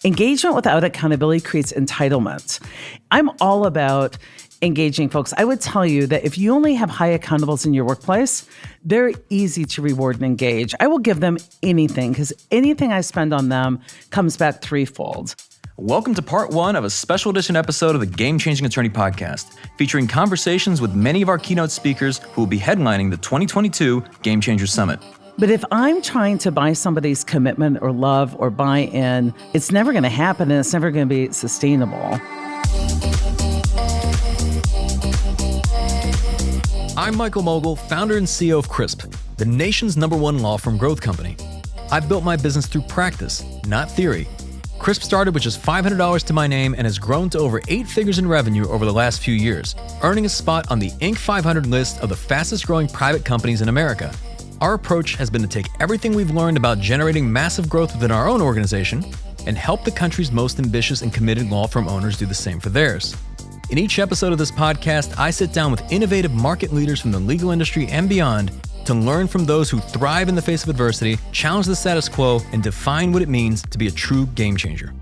Engagement without accountability creates entitlement. I'm all about engaging folks. I would tell you that if you only have high accountables in your workplace, they're easy to reward and engage. I will give them anything because anything I spend on them comes back threefold. Welcome to part one of a special edition episode of the Game Changing Attorney Podcast, featuring conversations with many of our keynote speakers who will be headlining the 2022 Game Changers Summit. But if I'm trying to buy somebody's commitment or love or buy-in, it's never going to happen and it's never going to be sustainable. I'm Michael Mogill, founder and CEO of Crisp, the nation's #1 law firm growth company. I've built my business through practice, not theory. Crisp started with just $500 to my name and has grown to over 8 figures in revenue over the last few years, earning a spot on the Inc. 500 list of the fastest growing private companies in America. Our approach has been to take everything we've learned about generating massive growth within our own organization and help the country's most ambitious and committed law firm owners do the same for theirs. In each episode of this podcast, I sit down with innovative market leaders from the legal industry and beyond to learn from those who thrive in the face of adversity, challenge the status quo, and define what it means to be a true game changer.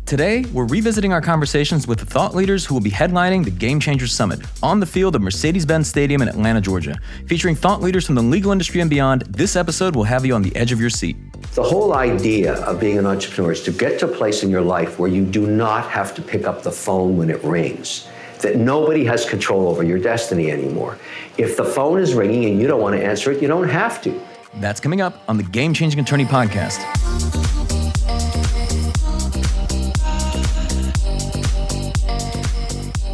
Today, we're revisiting our conversations with the thought leaders who will be headlining the Game Changers Summit on the field of Mercedes-Benz Stadium in Atlanta, Georgia. Featuring thought leaders from the legal industry and beyond, this episode will have you on the edge of your seat. The whole idea of being an entrepreneur is to get to a place in your life where you do not have to pick up the phone when it rings, that nobody has control over your destiny anymore. If the phone is ringing and you don't want to answer it, you don't have to. That's coming up on the Game Changing Attorney Podcast.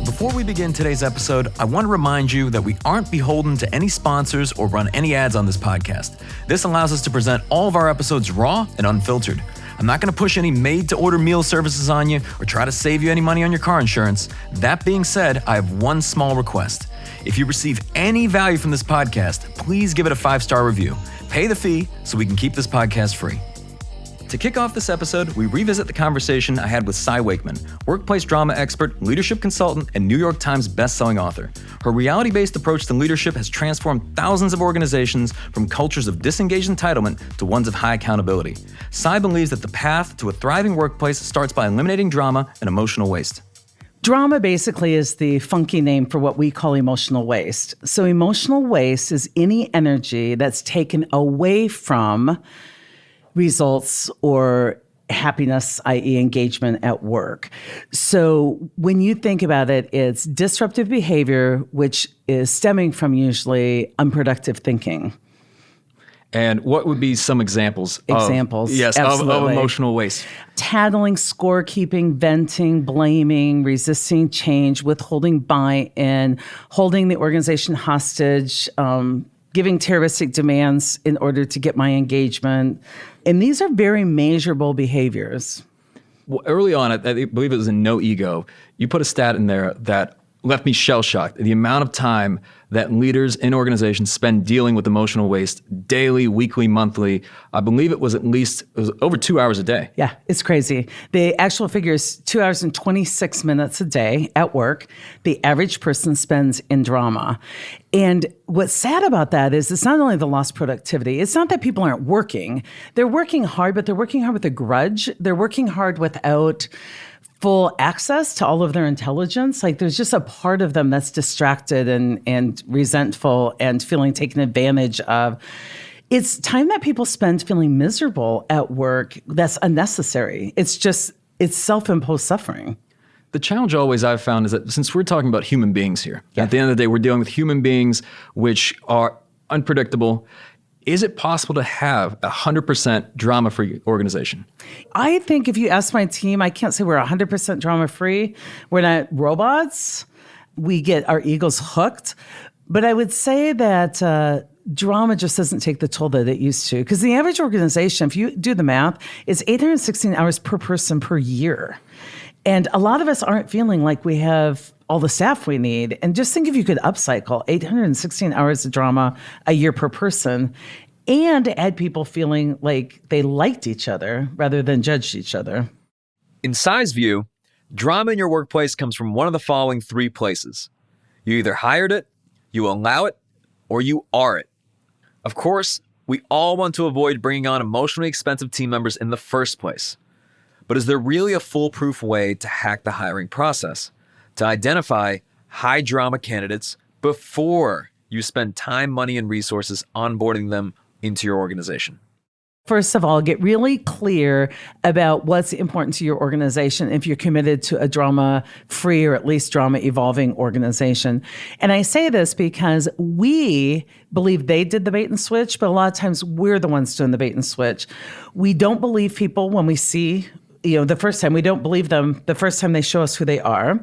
Before we begin today's episode, I want to remind you that we aren't beholden to any sponsors or run any ads on this podcast. This allows us to present all of our episodes raw and unfiltered. I'm not going to push any made-to-order meal services on you or try to save you any money on your car insurance. That being said, I have one small request. If you receive any value from this podcast, please give it a 5-star review. Pay the fee so we can keep this podcast free. To kick off this episode, we revisit the conversation I had with Cy Wakeman, workplace drama expert, leadership consultant, and New York Times best-selling author. Her reality-based approach to leadership has transformed thousands of organizations from cultures of disengaged entitlement to ones of high accountability. Cy believes that the path to a thriving workplace starts by eliminating drama and emotional waste. Drama basically is the funky name for what we call emotional waste. So emotional waste is any energy that's taken away from results or happiness, i.e. engagement at work. So when you think about it, it's disruptive behavior, which is stemming from usually unproductive thinking. And what would be some examples? Of emotional waste? Tattling, scorekeeping, venting, blaming, resisting change, withholding buy-in, holding the organization hostage, giving terroristic demands in order to get my engagement. And these are very measurable behaviors. Well, early on, I believe it was in No Ego, you put a stat in there that left me shell-shocked. The amount of time that leaders in organizations spend dealing with emotional waste daily, weekly, monthly. I believe it was over 2 hours a day. Yeah, it's crazy. The actual figure is 2 hours and 26 minutes a day at work. The average person spends in drama. And what's sad about that is it's not only the lost productivity. It's not that people aren't working. They're working hard, but they're working hard with a grudge. They're working hard without full access to all of their intelligence. Like there's just a part of them that's distracted and resentful and feeling taken advantage of. It's time that people spend feeling miserable at work that's unnecessary. It's self-imposed suffering. The challenge always I've found is that since we're talking about human beings here, at the end of the day, we're dealing with human beings which are unpredictable. Is it possible to have 100% drama-free organization? I think if you ask my team, I can't say we're 100% drama-free. We're not robots. We get our egos hooked. But I would say that drama just doesn't take the toll that it used to. Because the average organization, if you do the math, is 816 hours per person per year. And a lot of us aren't feeling like we have all the staff we need. And just think if you could upcycle 816 hours of drama a year per person and add people feeling like they liked each other rather than judged each other. In Cy's view, drama in your workplace comes from one of the following 3 places. You either hired it, you allow it, or you are it. Of course, we all want to avoid bringing on emotionally expensive team members in the first place. But is there really a foolproof way to hack the hiring process? To identify high drama candidates before you spend time, money, and resources onboarding them into your organization? First of all, get really clear about what's important to your organization if you're committed to a drama-free or at least drama-evolving organization. And I say this because we believe they did the bait and switch, but a lot of times we're the ones doing the bait and switch. We don't believe people when we see the first time. We don't believe them the first time they show us who they are.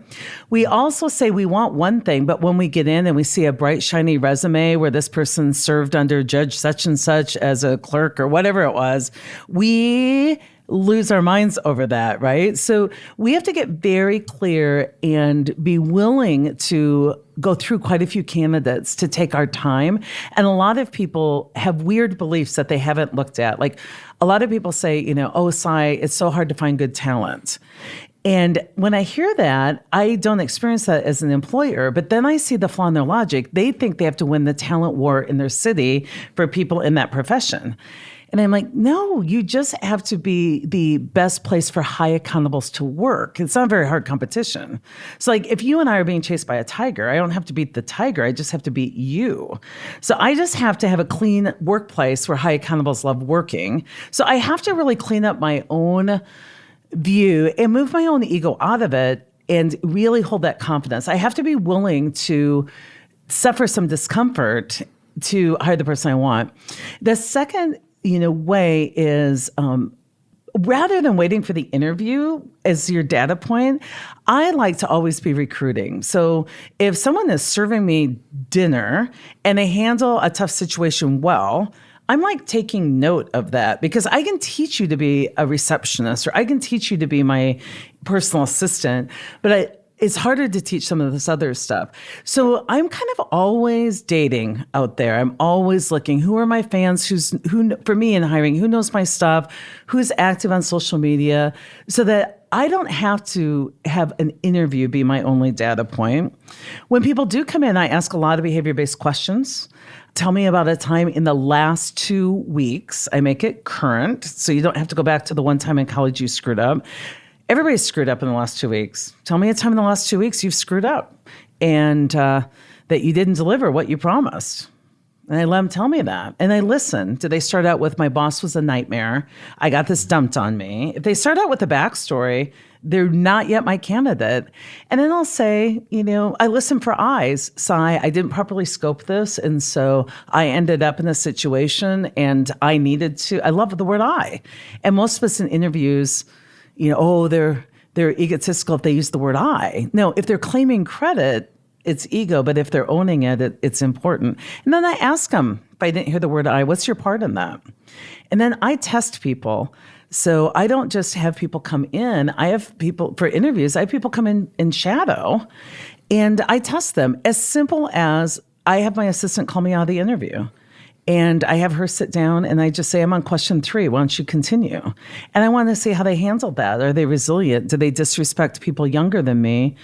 We also say we want one thing, but when we get in and we see a bright, shiny resume where this person served under Judge such and such as a clerk or whatever it was, we lose our minds over that, right? So we have to get very clear and be willing to go through quite a few candidates to take our time. And a lot of people have weird beliefs that they haven't looked at. Like a lot of people say, oh, Sai, it's so hard to find good talent. And when I hear that, I don't experience that as an employer, but then I see the flaw in their logic. They think they have to win the talent war in their city for people in that profession. And I'm like, no, you just have to be the best place for high accountables to work. It's not a very hard competition. So like if you and I are being chased by a tiger, I don't have to beat the tiger. I just have to beat you. So I just have to have a clean workplace where high accountables love working. So I have to really clean up my own view and move my own ego out of it and really hold that confidence. I have to be willing to suffer some discomfort to hire the person I want. The second way is rather than waiting for the interview as your data point, I like to always be recruiting. So if someone is serving me dinner and they handle a tough situation well, I'm like taking note of that because I can teach you to be a receptionist or I can teach you to be my personal assistant, but it's harder to teach some of this other stuff. So I'm kind of always dating out there. I'm always looking, who are my fans, who for me in hiring, who knows my stuff, who's active on social media, so that I don't have to have an interview be my only data point. When people do come in, I ask a lot of behavior-based questions. Tell me about a time in the last 2 weeks. I make it current, so you don't have to go back to the one time in college you screwed up. Everybody's screwed up in the last 2 weeks. Tell me a time in the last 2 weeks you've screwed up and that you didn't deliver what you promised. And I let them tell me that. And I listen. Do they start out with, my boss was a nightmare, I got this dumped on me? If they start out with a backstory, they're not yet my candidate. And then I'll say, I listen for eyes. Sai, I didn't properly scope this. And so I ended up in a situation and I needed to, I love the word I. And most of us in interviews, they're egotistical if they use the word I. No, if they're claiming credit, it's ego, but if they're owning it, it's important. And then I ask them, if I didn't hear the word I, what's your part in that? And then I test people. So I don't just have people come in. I have people, for interviews, I have people come in shadow, and I test them. As simple as I have my assistant call me out of the interview. And I have her sit down and I just say, I'm on question 3. Why don't you continue? And I want to see how they handled that. Are they resilient? Do they disrespect people younger than me?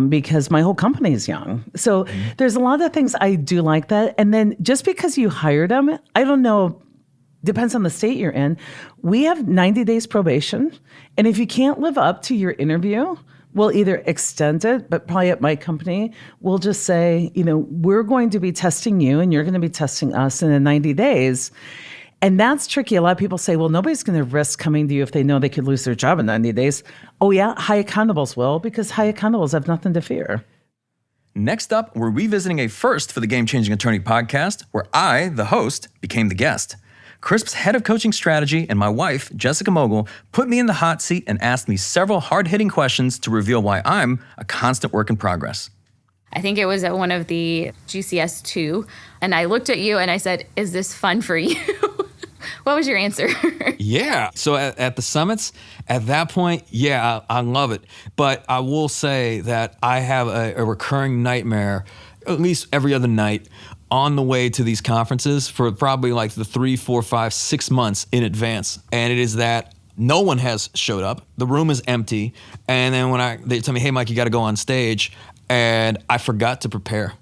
Because my whole company is young. So there's a lot of things I do like that. And then just because you hired them, I don't know, depends on the state you're in. We have 90 days probation. And if you can't live up to your interview, we'll either extend it, but probably at my company, we'll just say, we're going to be testing you and you're going to be testing us in 90 days. And that's tricky. A lot of people say, well, nobody's going to risk coming to you if they know they could lose their job in 90 days. Oh yeah, high accountables will, because high accountables have nothing to fear. Next up, we're revisiting a first for the Game Changing Attorney podcast, where I, the host, became the guest. Crisp's head of coaching strategy and my wife, Jessica Mogill, put me in the hot seat and asked me several hard-hitting questions to reveal why I'm a constant work in progress. I think it was at one of the GCS 2, and I looked at you and I said, is this fun for you? What was your answer? Yeah. So at the summits, at that point, yeah, I love it. But I will say that I have a recurring nightmare, at least every other night, on the way to these conferences for probably like the 3, 4, 5, 6 months in advance. And it is that no one has showed up. The room is empty. And then when they tell me, hey, Mike, you got to go on stage. And I forgot to prepare.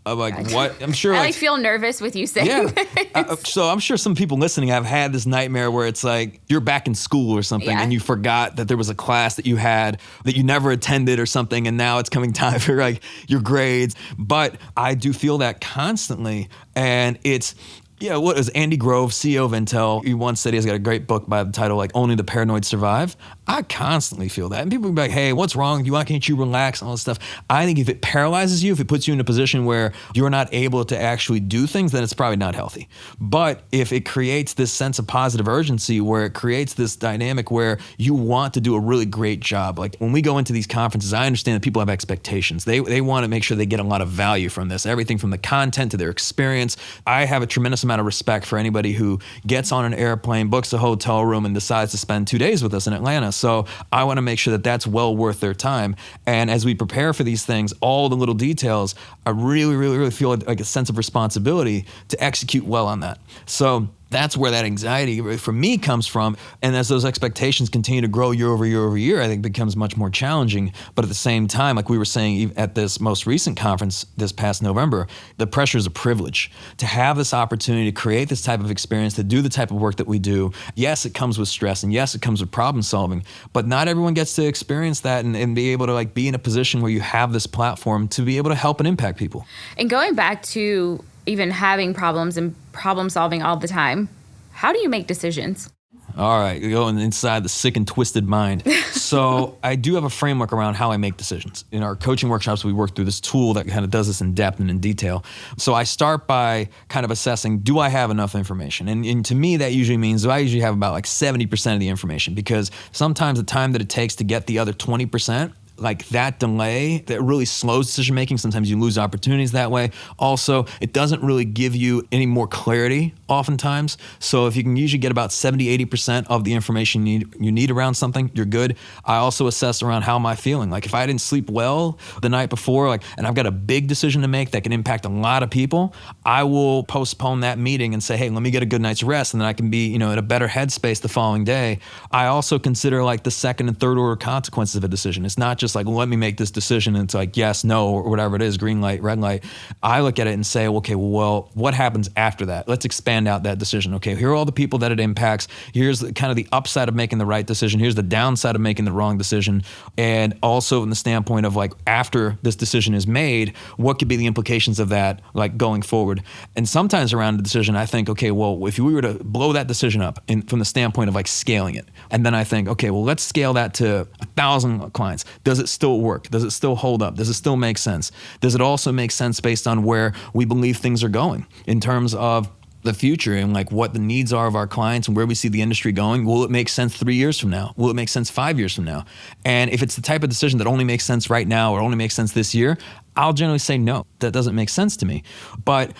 I'm like, what? I'm sure. I feel nervous with you saying this. So I'm sure some people listening have had this nightmare where it's like you're back in school or something and you forgot that there was a class that you had that you never attended or something, and now it's coming time for like your grades. But I do feel that constantly, and it's. Yeah, what is Andy Grove, CEO of Intel? He once said he's got a great book by the title, like Only the Paranoid Survive. I constantly feel that. And people will be like, hey, what's wrong with you? Why can't you relax and all this stuff? I think if it paralyzes you, if it puts you in a position where you're not able to actually do things, then it's probably not healthy. But if it creates this sense of positive urgency, where it creates this dynamic where you want to do a really great job. Like when we go into these conferences, I understand that people have expectations. They want to make sure they get a lot of value from this, everything from the content to their experience. I have a tremendous amount of respect for anybody who gets on an airplane, books a hotel room, and decides to spend 2 days with us in Atlanta. So I want to make sure that that's well worth their time. And as we prepare for these things, all the little details, I really, really, really feel like a sense of responsibility to execute well on that. So that's where that anxiety for me comes from. And as those expectations continue to grow year over year over year, I think it becomes much more challenging. But at the same time, like we were saying at this most recent conference this past November, the pressure is a privilege to have this opportunity to create this type of experience, to do the type of work that we do. Yes, it comes with stress, and yes, it comes with problem solving, but not everyone gets to experience that and be able to like be in a position where you have this platform to be able to help and impact people. And going back to even having problems and problem solving all the time, how do you make decisions? All right, going inside the sick and twisted mind. So I do have a framework around how I make decisions. In our coaching workshops, we work through this tool that kind of does this in depth and in detail. So I start by kind of assessing, do I have enough information? And to me, that usually means I usually have about like 70% of the information, because sometimes the time that it takes to get the other 20%, like that delay, that really slows decision making. Sometimes you lose opportunities that way. Also, it doesn't really give you any more clarity oftentimes. So if you can usually get about 70-80% of the information you need around something, you're good. I also assess around how am I feeling. Like if I didn't sleep well the night before, and I've got a big decision to make that can impact a lot of people, I will postpone that meeting and say, hey, let me get a good night's rest, and then I can be, in a better headspace the following day. I also consider like the second and third order consequences of a decision. It's not just like, let me make this decision and it's like yes, no, or whatever it is, green light, red light. I look at it and say, okay, well, what happens after that? Let's expand out that decision. Okay, here are all the people that it impacts. Here's kind of the upside of making the right decision. Here's the downside of making the wrong decision. And also in the standpoint of like, after this decision is made, what could be the implications of that, like going forward? And sometimes around the decision, I think, okay, well, if we were to blow that decision up from the standpoint of like scaling it, and then I think, okay, well, let's scale that to 1,000 clients. Does it still work? Does it still hold up? Does it still make sense? Does it also make sense based on where we believe things are going in terms of the future and like what the needs are of our clients and where we see the industry going? Will it make sense 3 years from now? Will it make sense 5 years from now? And if it's the type of decision that only makes sense right now or only makes sense this year, I'll generally say no, that doesn't make sense to me. But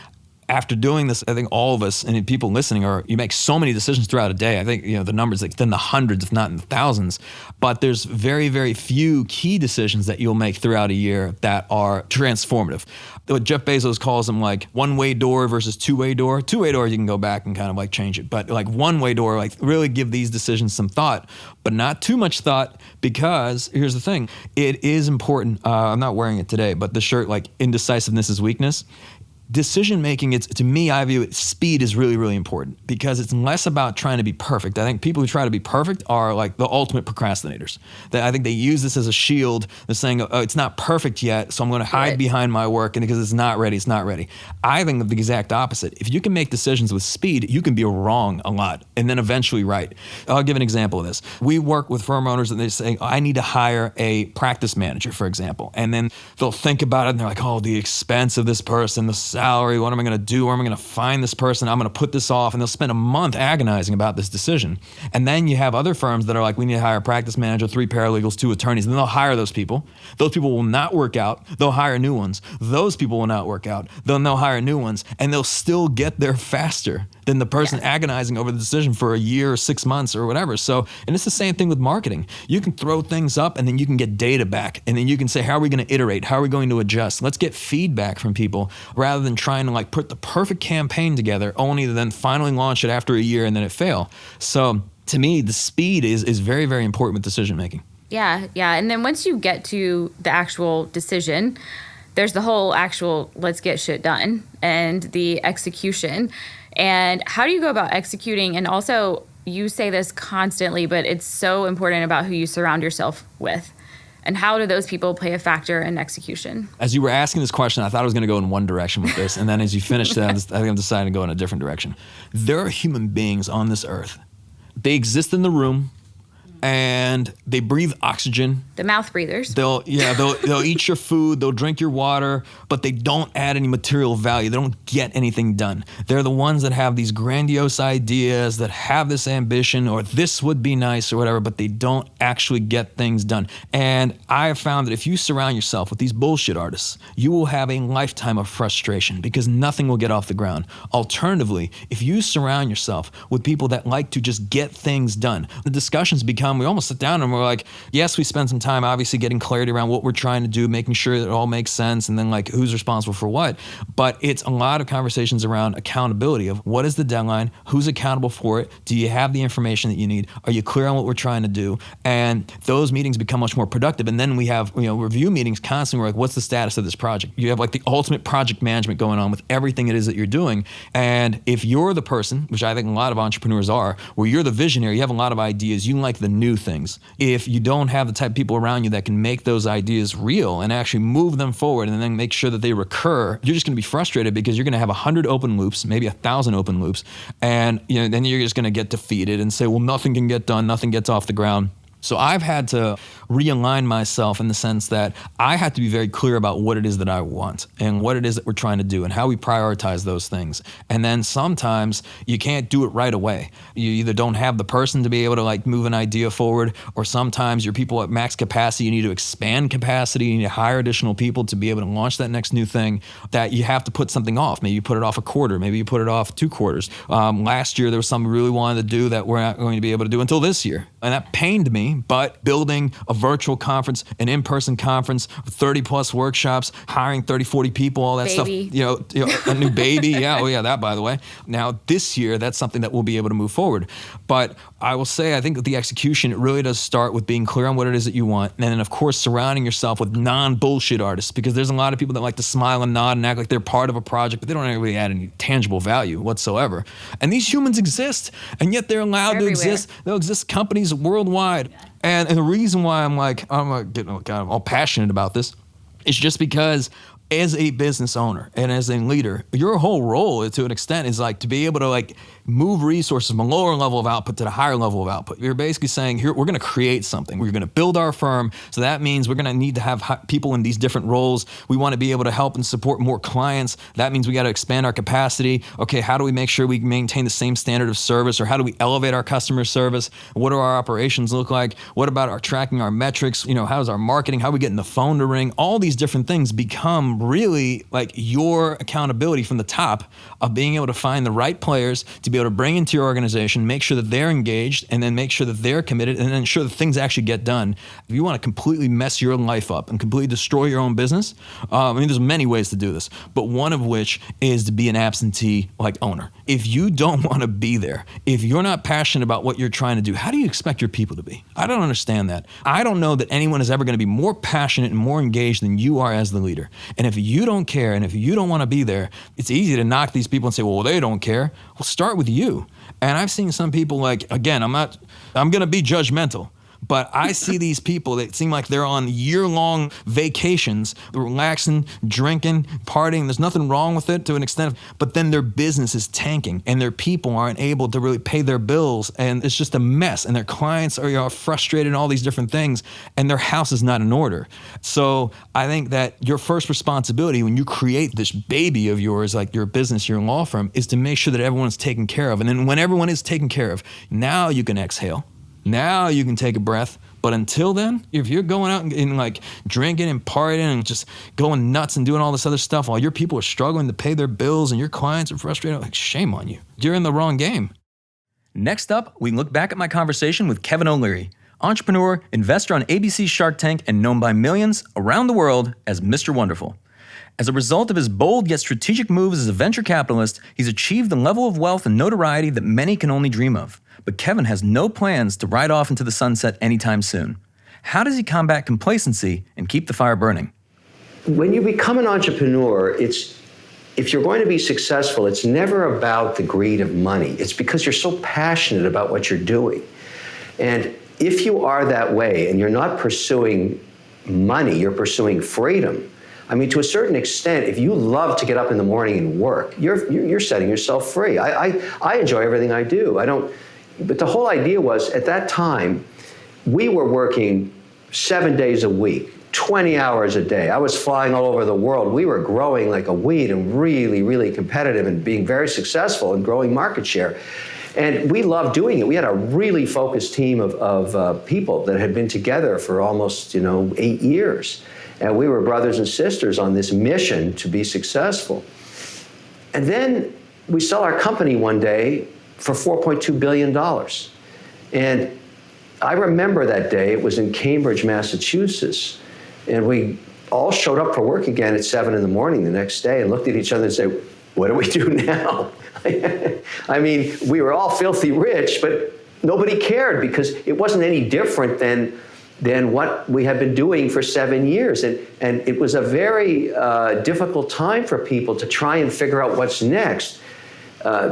after doing this, I think all of us and people listening you make so many decisions throughout a day. I think, the numbers like in the hundreds, if not in the thousands, but there's very, very few key decisions that you'll make throughout a year that are transformative. What Jeff Bezos calls them like one-way door versus two-way door. Two-way door, you can go back and kind of like change it. But like one-way door, like really give these decisions some thought, but not too much thought, because here's the thing. It is important. I'm not wearing it today, but the shirt, like indecisiveness is weakness. Decision making, to me, I view it, speed is really, really important, because it's less about trying to be perfect. I think people who try to be perfect are like the ultimate procrastinators. I think they use this as a shield. They're saying, oh, it's not perfect yet, so I'm going to hide behind my work, and because it's not ready, it's not ready. I think the exact opposite. If you can make decisions with speed, you can be wrong a lot and then eventually right. I'll give an example of this. We work with firm owners and they say, I need to hire a practice manager, for example. And then they'll think about it and they're like, oh, the expense of this person, the salary, what am I going to do? Where am I going to find this person? I'm going to put this off. And they'll spend a month agonizing about this decision. And then you have other firms that are like, we need to hire a practice manager, 3 paralegals, 2 attorneys. And then they'll hire those people. Those people will not work out. They'll hire new ones. Those people will not work out. Then they'll hire new ones. And they'll still get there faster than the person agonizing over the decision for a year or 6 months or whatever. So, and it's the same thing with marketing. You can throw things up and then you can get data back. And then you can say, how are we going to iterate? How are we going to adjust? Let's get feedback from people rather than trying to like put the perfect campaign together only to then finally launch it after a year and then it fail. So to me, the speed is very, very important with decision making. Yeah. And then once you get to the actual decision, there's the whole actual let's get shit done and the execution. And how do you go about executing? And also, you say this constantly, but it's so important about who you surround yourself with. And how do those people play a factor in execution? As you were asking this question, I thought I was going to go in one direction with this. And then as you finished that, I think I'm deciding to go in a different direction. There are human beings on this earth. They exist in the room and they breathe oxygen. The mouth breathers. They'll eat your food, they'll drink your water, but they don't add any material value. They don't get anything done. They're the ones that have these grandiose ideas, that have this ambition, or this would be nice or whatever, but they don't actually get things done. And I have found that if you surround yourself with these bullshit artists, you will have a lifetime of frustration because nothing will get off the ground. Alternatively, if you surround yourself with people that like to just get things done, the discussions become, we almost sit down and we're like, yes, we spend some time obviously getting clarity around what we're trying to do, making sure that it all makes sense, and then like who's responsible for what. But it's a lot of conversations around accountability of what is the deadline, who's accountable for it, do you have the information that you need, are you clear on what we're trying to do? And those meetings become much more productive. And then we have review meetings constantly. We're like, what's the status of this project? You have like the ultimate project management going on with everything it is that you're doing. And if you're the person, which I think a lot of entrepreneurs are, where you're the visionary, you have a lot of ideas, you like the new things. If you don't have the type of people around you that can make those ideas real and actually move them forward and then make sure that they recur, you're just going to be frustrated because you're going to have 100 open loops, maybe 1,000 open loops, and then you're just going to get defeated and say, well, nothing can get done, nothing gets off the ground. So I've had to realign myself in the sense that I have to be very clear about what it is that I want and what it is that we're trying to do and how we prioritize those things. And then sometimes you can't do it right away. You either don't have the person to be able to like move an idea forward, or sometimes your people at max capacity, you need to expand capacity, you need to hire additional people to be able to launch that next new thing, that you have to put something off. Maybe you put it off a quarter, maybe you put it off 2 quarters. Last year there was something we really wanted to do that we're not going to be able to do until this year. And that pained me. But building a virtual conference, an in-person conference, 30 plus workshops, hiring 30, 40 people, all that baby. stuff, a new baby. Yeah. Oh yeah. That, by the way. Now this year, that's something that we'll be able to move forward. But I will say, I think that the execution, it really does start with being clear on what it is that you want. And then of course, surrounding yourself with non-bullshit artists, because there's a lot of people that like to smile and nod and act like they're part of a project, but they don't really add any tangible value whatsoever. And these humans exist, and yet they're allowed to exist. They'll exist companies worldwide. And the reason why I'm getting kind of all passionate about this is just because as a business owner and as a leader, your whole role to an extent is like to be able to like move resources from a lower level of output to the higher level of output. You're basically saying, here, we're going to create something. We're going to build our firm. So that means we're going to need to have people in these different roles. We want to be able to help and support more clients. That means we got to expand our capacity. Okay, how do we make sure we maintain the same standard of service, or how do we elevate our customer service? What do our operations look like? What about our tracking our metrics? How's our marketing? How are we getting the phone to ring? All these different things become really like your accountability from the top of being able to find the right players to be able to bring into your organization, make sure that they're engaged, and then make sure that they're committed, and then ensure that things actually get done. If you want to completely mess your life up and completely destroy your own business, there's many ways to do this, but one of which is to be an absentee like owner. If you don't want to be there, if you're not passionate about what you're trying to do, how do you expect your people to be? I don't understand that. I don't know that anyone is ever going to be more passionate and more engaged than you are as the leader. And if you don't care, and if you don't want to be there, it's easy to knock these people and say, well, they don't care. Well, start with you. And I've seen some people like, again, I'm going to be judgmental, but I see these people that seem like they're on year-long vacations, relaxing, drinking, partying. There's nothing wrong with it to an extent, but then their business is tanking and their people aren't able to really pay their bills, and it's just a mess, and their clients are frustrated and all these different things, and their house is not in order. So I think that your first responsibility when you create this baby of yours, like your business, your law firm, is to make sure that everyone's taken care of. And then when everyone is taken care of, now you can exhale. Now you can take a breath. But until then, if you're going out and like drinking and partying and just going nuts and doing all this other stuff while your people are struggling to pay their bills and your clients are frustrated, like, shame on you. You're in the wrong game. Next up, we look back at my conversation with Kevin O'Leary, entrepreneur, investor on ABC's Shark Tank, and known by millions around the world as Mr. Wonderful. As a result of his bold yet strategic moves as a venture capitalist, he's achieved the level of wealth and notoriety that many can only dream of. But Kevin has no plans to ride off into the sunset anytime soon. How does he combat complacency and keep the fire burning? when you become an entrepreneur, if you're going to be successful, it's never about the greed of money. It's because you're so passionate about what you're doing. And if you are that way and you're not pursuing money, you're pursuing freedom. I mean, to a certain extent, if you love to get up in the morning and work, you're setting yourself free. I enjoy everything I do. But the whole idea was, at that time, we were working 7 days a week, 20 hours a day. I was flying all over the world. We were growing like a weed and really, really competitive and being very successful and growing market share. And we loved doing it. We had a really focused team of people that had been together for almost 8 years. And we were brothers and sisters on this mission to be successful. And then we sell our company one day for $4.2 billion. And I remember that day. It was in Cambridge, Massachusetts. And we all showed up for work again at 7 in the morning the next day and looked at each other and said, what do we do now? I mean, we were all filthy rich, but nobody cared because it wasn't any different than what we had been doing for 7 years. And it was a very difficult time for people to try and figure out what's next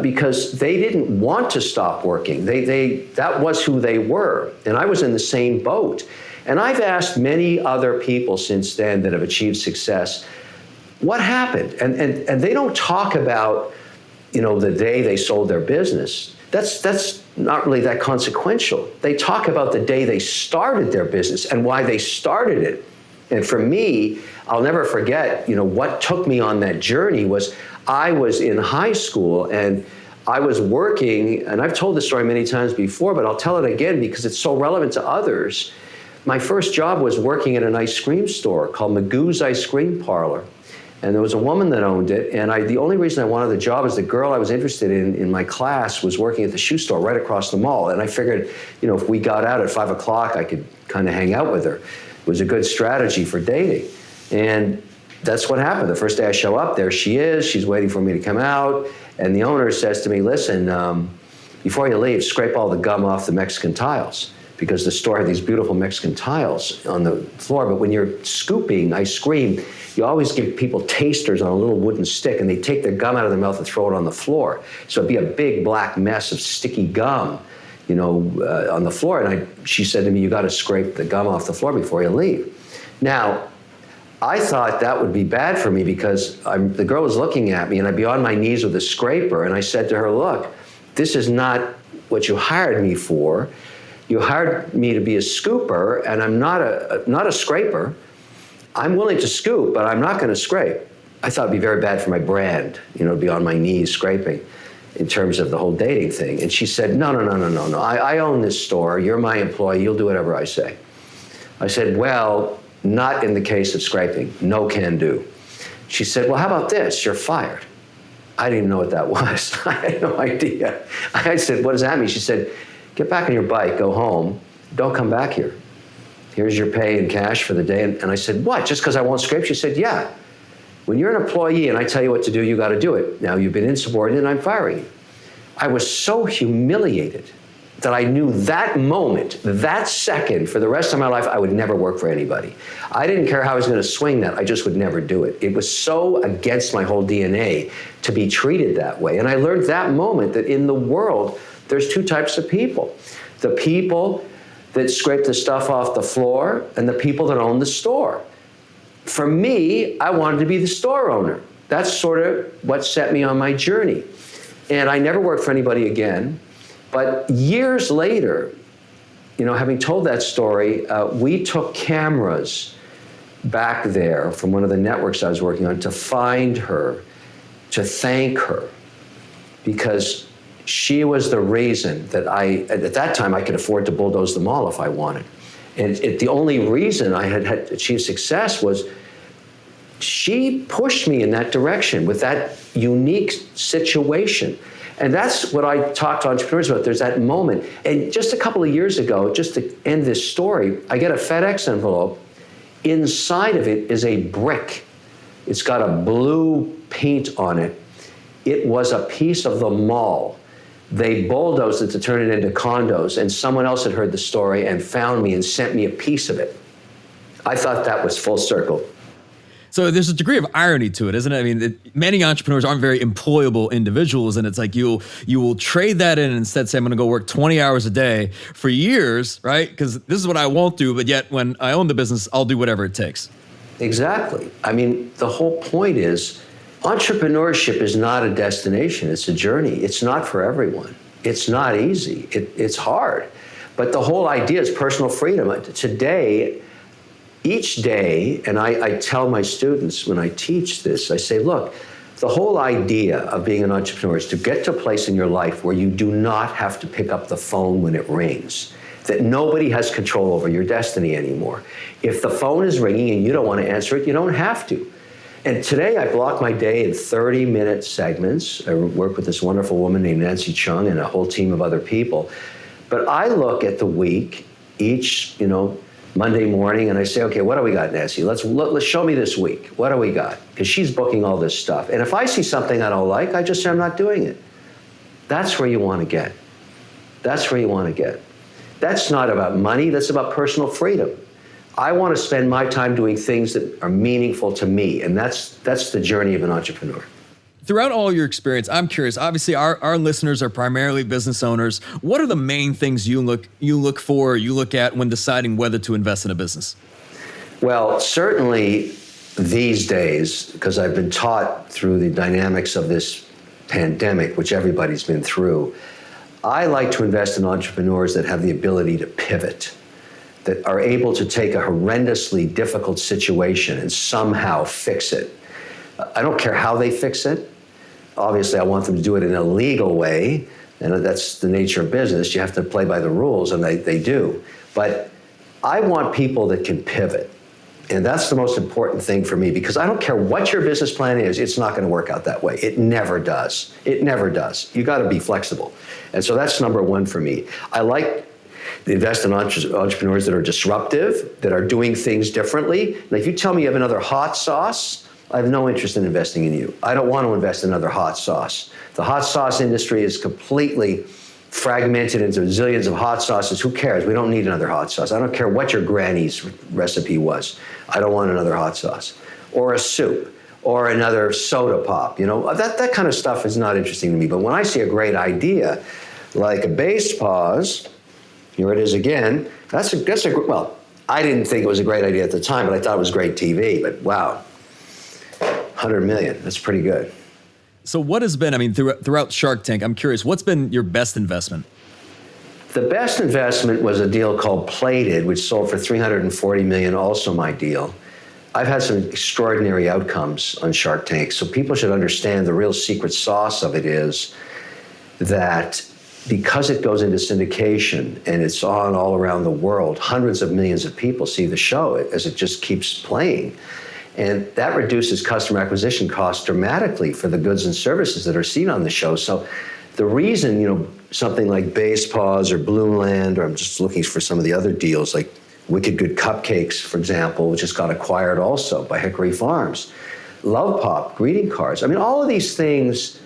because they didn't want to stop working. That was who they were. And I was in the same boat. And I've asked many other people since then that have achieved success, what happened? And they don't talk about, the day they sold their business. That's not really that consequential. They talk about the day they started their business and why they started it. And for me, I'll never forget, what took me on that journey was I was in high school and I was working, and I've told this story many times before, but I'll tell it again because it's so relevant to others. My first job was working at an ice cream store called Magoo's Ice Cream Parlor. And there was a woman that owned it, and the only reason I wanted the job is the girl I was interested in my class was working at the shoe store right across the mall. And I figured, if we got out at 5 o'clock, I could kind of hang out with her. It was a good strategy for dating. And that's what happened. The first day I show up, there she is. She's waiting for me to come out. And the owner says to me, listen, before you leave, scrape all the gum off the Mexican tiles, because the store had these beautiful Mexican tiles on the floor. But when you're scooping ice cream, you always give people tasters on a little wooden stick, and they take their gum out of their mouth and throw it on the floor. So it'd be a big black mess of sticky gum, on the floor. And she said to me, you got to scrape the gum off the floor before you leave. Now, I thought that would be bad for me because the girl was looking at me, and I'd be on my knees with a scraper. And I said to her, look, this is not what you hired me for. You hired me to be a scooper, and I'm not a scraper. I'm willing to scoop, but I'm not going to scrape. I thought it'd be very bad for my brand, to be on my knees scraping in terms of the whole dating thing. And she said, no. I own this store. You're my employee. You'll do whatever I say. I said, well, not in the case of scraping. No can do. She said, well, how about this? You're fired. I didn't even know what that was. I had no idea. I said, what does that mean? She said, get back on your bike, go home. Don't come back here. Here's your pay in cash for the day. And I said, what, just because I won't scrape? She said, yeah. When you're an employee and I tell you what to do, you got to do it. Now you've been insubordinate and I'm firing you. I was so humiliated that I knew that moment, that second, for the rest of my life, I would never work for anybody. I didn't care how I was going to swing that. I just would never do it. It was so against my whole DNA to be treated that way. And I learned that moment that in the world, there's two types of people. The people that scrape the stuff off the floor and the people that own the store. For me, I wanted to be the store owner. That's sort of what set me on my journey. And I never worked for anybody again. But years later, having told that story, we took cameras back there from one of the networks I was working on to find her, to thank her, because she was the reason that at that time, I could afford to bulldoze the mall if I wanted. And the only reason I had achieved success was she pushed me in that direction with that unique situation. And that's what I talk to entrepreneurs about. There's that moment. And just a couple of years ago, just to end this story, I get a FedEx envelope. Inside of it is a brick. It's got a blue paint on it. It was a piece of the mall. They bulldozed it to turn it into condos, and someone else had heard the story and found me and sent me a piece of it. I thought that was full circle. So there's a degree of irony to it, isn't it? I mean, many entrepreneurs aren't very employable individuals, and it's like you will trade that in and instead say, I'm going to go work 20 hours a day for years, right? Because this is what I won't do, but yet when I own the business, I'll do whatever it takes. Exactly. I mean, the whole point is entrepreneurship is not a destination, it's a journey. It's not for everyone. It's not easy. It's hard. But the whole idea is personal freedom. Today, each day, and I tell my students when I teach this, I say, look, the whole idea of being an entrepreneur is to get to a place in your life where you do not have to pick up the phone when it rings, that nobody has control over your destiny anymore. If the phone is ringing and you don't want to answer it, you don't have to. And today I block my day in 30-minute segments. I work with this wonderful woman named Nancy Chung and a whole team of other people. But I look at the week each, Monday morning, and I say, okay, what do we got, Nancy? Let's show me this week. What do we got? Because she's booking all this stuff. And if I see something I don't like, I just say I'm not doing it. That's where you want to get. That's where you want to get. That's not about money. That's about personal freedom. I want to spend my time doing things that are meaningful to me, and that's the journey of an entrepreneur. Throughout all your experience, I'm curious, obviously our listeners are primarily business owners. What are the main things you look at when deciding whether to invest in a business? Well, certainly these days, because I've been taught through the dynamics of this pandemic, which everybody's been through, I like to invest in entrepreneurs that have the ability to pivot, that are able to take a horrendously difficult situation and somehow fix it. I don't care how they fix it. Obviously, I want them to do it in a legal way, and that's the nature of business. You have to play by the rules, and they do. But I want people that can pivot, and that's the most important thing for me, because I don't care what your business plan is, it's not going to work out that way. It never does. It never does. You got to be flexible. And so that's number one for me. I like to invest in entrepreneurs that are disruptive, that are doing things differently. Now, if you tell me you have another hot sauce, I have no interest in investing in you. I don't want to invest in another hot sauce. The hot sauce industry is completely fragmented into zillions of hot sauces. Who cares? We don't need another hot sauce. I don't care what your granny's recipe was. I don't want another hot sauce. Or a soup. Or another soda pop. That kind of stuff is not interesting to me. But when I see a great idea, like a bass pause, here it is again, well, I didn't think it was a great idea at the time, but I thought it was great TV. But wow. 100 million, that's pretty good. So what has been, throughout Shark Tank, I'm curious, what's been your best investment? The best investment was a deal called Plated, which sold for $340 million, also my deal. I've had some extraordinary outcomes on Shark Tank, so people should understand the real secret sauce of it is that because it goes into syndication and it's on all around the world, hundreds of millions of people see the show as it just keeps playing. And that reduces customer acquisition costs dramatically for the goods and services that are seen on the show. So the reason, something like Bass Paws or Blue Land, or I'm just looking for some of the other deals, like Wicked Good Cupcakes, for example, which just got acquired also by Hickory Farms. Love Pop, greeting cards. All of these things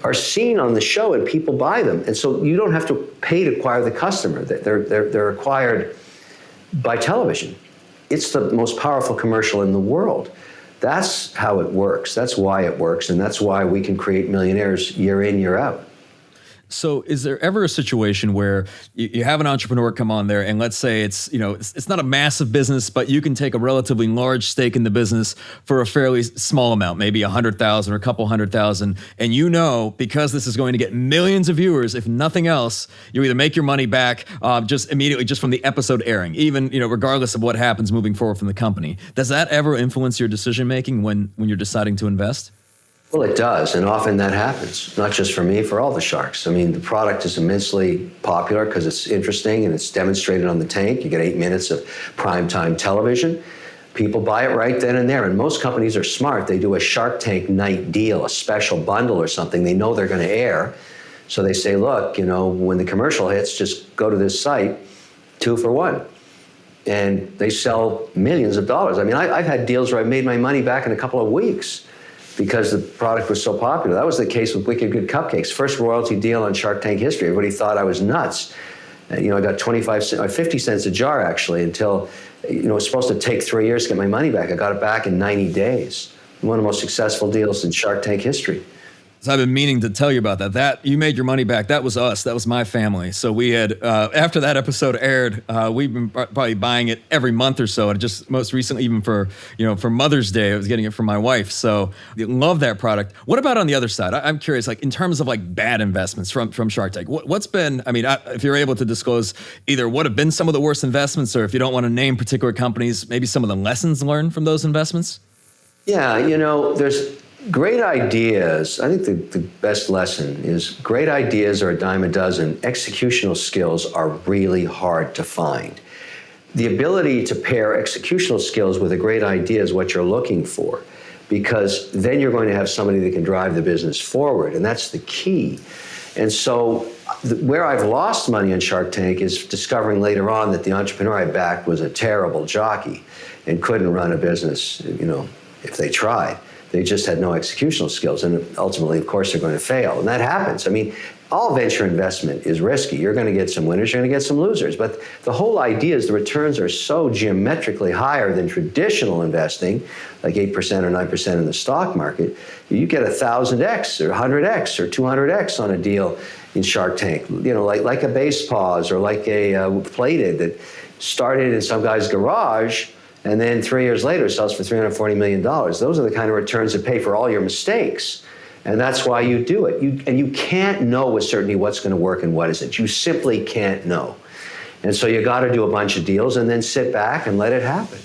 are seen on the show and people buy them. And so you don't have to pay to acquire the customer. They're acquired by television. It's the most powerful commercial in the world. That's how it works. That's why it works. And that's why we can create millionaires year in, year out. So is there ever a situation where you have an entrepreneur come on there and let's say it's not a massive business, but you can take a relatively large stake in the business for a fairly small amount, maybe 100,000 or a couple 100,000. And because this is going to get millions of viewers, if nothing else, you either make your money back just immediately just from the episode airing, even, regardless of what happens moving forward from the company. Does that ever influence your decision-making when you're deciding to invest? Well, it does, and often that happens, not just for me, for all the sharks. The product is immensely popular because it's interesting and it's demonstrated on the tank. You get 8 minutes of primetime television. People buy it right then and there, and most companies are smart. They do a Shark Tank night deal, a special bundle or something. They know they're going to air, so they say, look, when the commercial hits, just go to this site, 2 for 1. And they sell millions of dollars. I've had deals where I made my money back in a couple of weeks because the product was so popular. That was the case with Wicked Good Cupcakes. First royalty deal on Shark Tank history. Everybody thought I was nuts. I got 50 cents a jar, actually, until it was supposed to take 3 years to get my money back. I got it back in 90 days. One of the most successful deals in Shark Tank history. So I've been meaning to tell you about that. That you made your money back. That was us. That was my family. So we had, after that episode aired, we've been probably buying it every month or so. And just most recently, even for Mother's Day, I was getting it for my wife. So I love that product. What about on the other side? I'm curious, like in terms of like bad investments from Shark Tank, what's been, if you're able to disclose either what have been some of the worst investments, or if you don't want to name particular companies, maybe some of the lessons learned from those investments? Yeah, there's great ideas. I think the best lesson is great ideas are a dime a dozen. Executional skills are really hard to find. The ability to pair executional skills with a great idea is what you're looking for, because then you're going to have somebody that can drive the business forward, and that's the key. And so where I've lost money on Shark Tank is discovering later on that the entrepreneur I backed was a terrible jockey and couldn't run a business, if they tried. They just had no executional skills, and ultimately, of course, they're going to fail. And that happens. All venture investment is risky. You're going to get some winners, you're going to get some losers. But the whole idea is the returns are so geometrically higher than traditional investing, like 8% or 9% in the stock market. You get 1,000x or 100x or 200x on a deal in Shark Tank. Like a base pause or like a plated that started in some guy's garage, and then 3 years later sells for $340 million. Those are the kind of returns that pay for all your mistakes. And that's why you do it. You can't know with certainty what's going to work and what isn't. You simply can't know. And so you got to do a bunch of deals and then sit back and let it happen.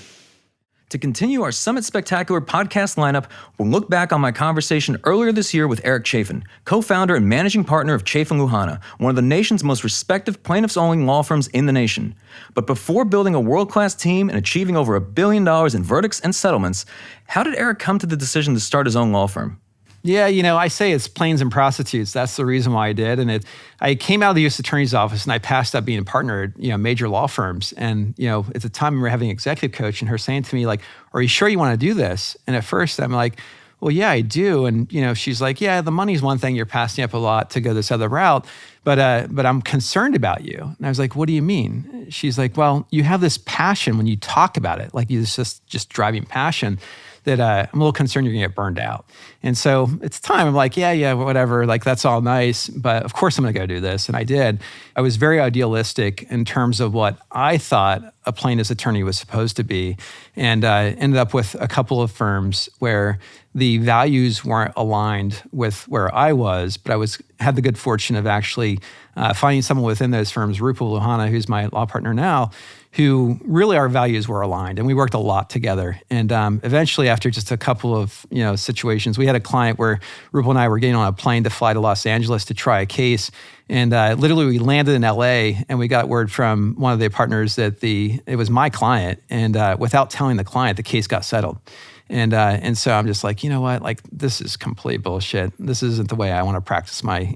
To continue our Summit Spectacular podcast lineup, we'll look back on my conversation earlier this year with Eric Chaffin, co-founder and managing partner of Chaffin Luhana, one of the nation's most respected plaintiffs-only law firms in the nation. But before building a world-class team and achieving over $1 billion in verdicts and settlements, how did Eric come to the decision to start his own law firm? Yeah, I say it's planes and prostitutes. That's the reason why I did. And I came out of the U.S. Attorney's Office and I passed up being a partner at major law firms. And at the time we were having an executive coach and her saying to me, like, "Are you sure you want to do this?" And at first I'm like, "Well, yeah, I do." And she's like, "Yeah, the money's one thing. You're passing up a lot to go this other route, but I'm concerned about you." And I was like, "What do you mean?" She's like, "Well, you have this passion when you talk about it, like you just driving passion, that I'm a little concerned you're gonna get burned out." And so it's time. I'm like, yeah, whatever. Like, that's all nice, but of course I'm gonna go do this. And I did. I was very idealistic in terms of what I thought a plaintiff's attorney was supposed to be. And I ended up with a couple of firms where the values weren't aligned with where I was, but I had the good fortune of actually finding someone within those firms, Rupal Luhana, who's my law partner now, who really our values were aligned, and we worked a lot together. And eventually, after just a couple of situations, we had a client where Rupal and I were getting on a plane to fly to Los Angeles to try a case, and literally we landed in LA, and we got word from one of the partners that it was my client, and without telling the client, the case got settled. And so I'm just like, you know what? Like, this is complete bullshit. This isn't the way I want to practice my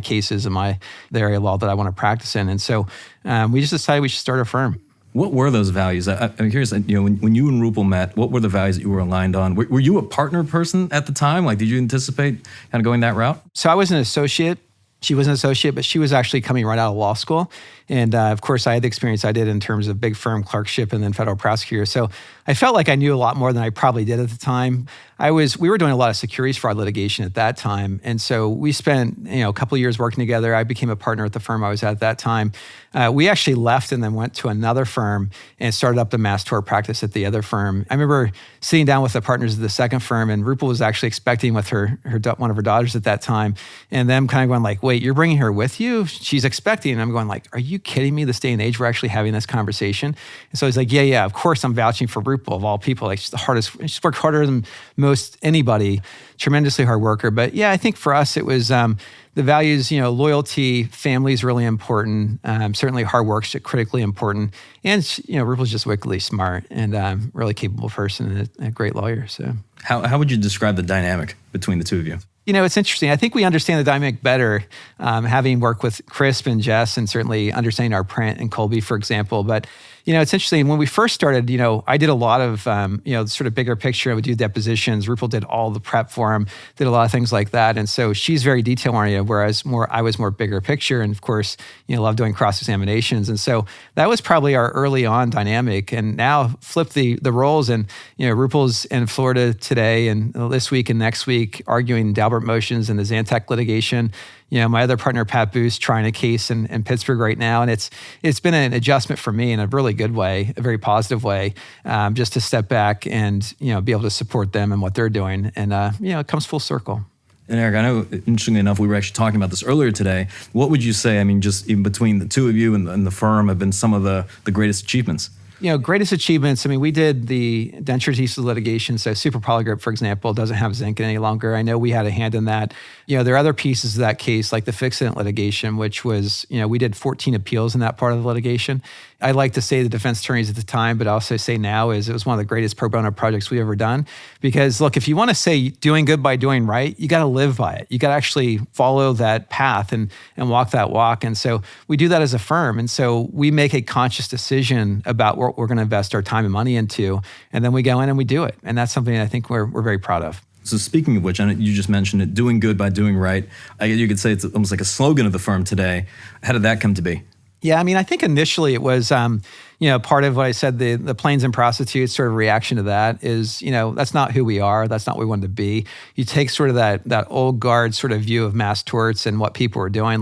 cases and the area of law that I want to practice in. And so we just decided we should start a firm. What were those values? I'm curious, when you and Rupal met, what were the values that you were aligned on? Were you a partner person at the time? Like, did you anticipate kind of going that route? So I was an associate. She was an associate, but she was actually coming right out of law school. And of course, I had the experience I did in terms of big firm clerkship and then federal prosecutor. So I felt like I knew a lot more than I probably did at the time. We were doing a lot of securities fraud litigation at that time. And so we spent a couple of years working together. I became a partner at the firm I was at that time. We actually left and then went to another firm and started up the mass tort practice at the other firm. I remember sitting down with the partners of the second firm, and Rupal was actually expecting with one of her daughters at that time. And them kind of going like, "Wait, you're bringing her with you? She's expecting." And I'm going like, "Are you kidding me? This day and age, we're actually having this conversation." And so he's like, yeah, of course I'm vouching for Rupal of all people. Like, she's worked harder than most anybody, tremendously hard worker. But yeah, I think for us, it was the values, loyalty, family is really important. Certainly hard work's critically important. And, Rupal's just wickedly smart and really capable person and a great lawyer. So how would you describe the dynamic between the two of you? It's interesting. I think we understand the dynamic better, having worked with Crisp and Jess, and certainly understanding our print and Colby, for example. But, It's interesting. When we first started, I did a lot of, sort of bigger picture. I would do depositions. Rupal did all the prep for him, did a lot of things like that. And so she's very detail-oriented, whereas I was more bigger picture. And of course, love doing cross-examinations. And so that was probably our early on dynamic. And now flip the roles, and, Rupal's in Florida today and this week and next week arguing Daubert motions and the Zantac litigation. My other partner, Pat Booth, trying a case in Pittsburgh right now. And it's been an adjustment for me in a really good way, a very positive way, just to step back and, be able to support them and what they're doing. And, it comes full circle. And Eric, I know, interestingly enough, we were actually talking about this earlier today. What would you say, just even between the two of you and the firm, have been some of the greatest achievements? Greatest achievements. We did the denture adhesive litigation. So Super Polygrip, for example, doesn't have zinc any longer. I know we had a hand in that. There are other pieces of that case, like the fixant litigation, which was, we did 14 appeals in that part of the litigation. I like to say the defense attorneys at the time, but I also say now it was one of the greatest pro bono projects we've ever done. Because look, if you want to say doing good by doing right, you got to live by it. You got to actually follow that path and walk that walk. And so we do that as a firm. And so we make a conscious decision about what we're going to invest our time and money into. And then we go in and we do it. And that's something I think we're very proud of. So speaking of which, and you just mentioned it, doing good by doing right. I guess you could say it's almost like a slogan of the firm today. How did that come to be? Yeah, I think initially it was, part of what I said, the planes and prostitutes sort of reaction to that is, that's not who we are. That's not what we wanted to be. You take sort of that old guard sort of view of mass torts and what people were doing.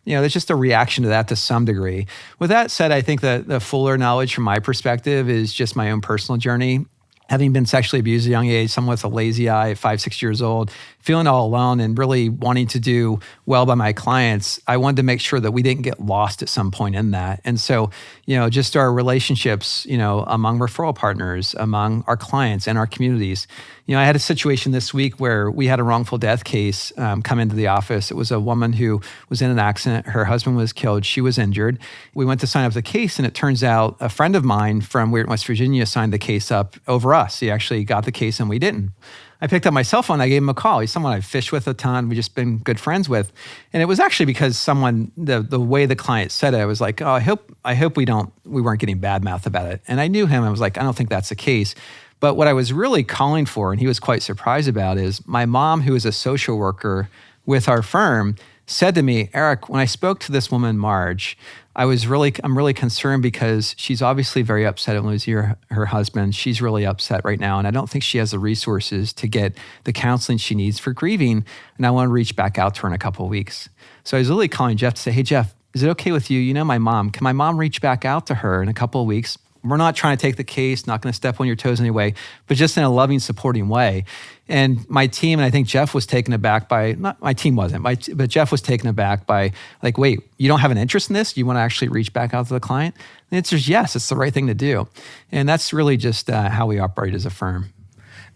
There's just a reaction to that to some degree. With that said, I think that the fuller knowledge from my perspective is just my own personal journey. Having been sexually abused at a young age, someone with a lazy eye at 5, 6 years old, feeling all alone and really wanting to do well by my clients, I wanted to make sure that we didn't get lost at some point in that. And so, just our relationships, among referral partners, among our clients and our communities. I had a situation this week where we had a wrongful death case come into the office. It was a woman who was in an accident. Her husband was killed. She was injured. We went to sign up the case, and it turns out a friend of mine from Weirton, West Virginia signed the case up over us. He actually got the case and we didn't. I picked up my cell phone. I gave him a call. He's someone I've fished with a ton. We've just been good friends with. And it was actually because the way the client said it, I was like, oh, I hope we weren't getting bad mouth about it. And I knew him. I was like, I don't think that's the case. But what I was really calling for, and he was quite surprised about, is my mom, who is a social worker with our firm, said to me, Eric, when I spoke to this woman, Marge, I'm really concerned because she's obviously very upset at losing her husband. She's really upset right now, and I don't think she has the resources to get the counseling she needs for grieving, and I want to reach back out to her in a couple of weeks. So I was literally calling Jeff to say, hey, Jeff, is it okay with you? My mom. Can my mom reach back out to her in a couple of weeks? We're not trying to take the case, not going to step on your toes anyway, but just in a loving, supporting way. And my team, and I think Jeff was taken aback by, not my team wasn't, but Jeff was taken aback by like, wait, you don't have an interest in this? You want to actually reach back out to the client? The answer is yes, it's the right thing to do. And that's really just how we operate as a firm.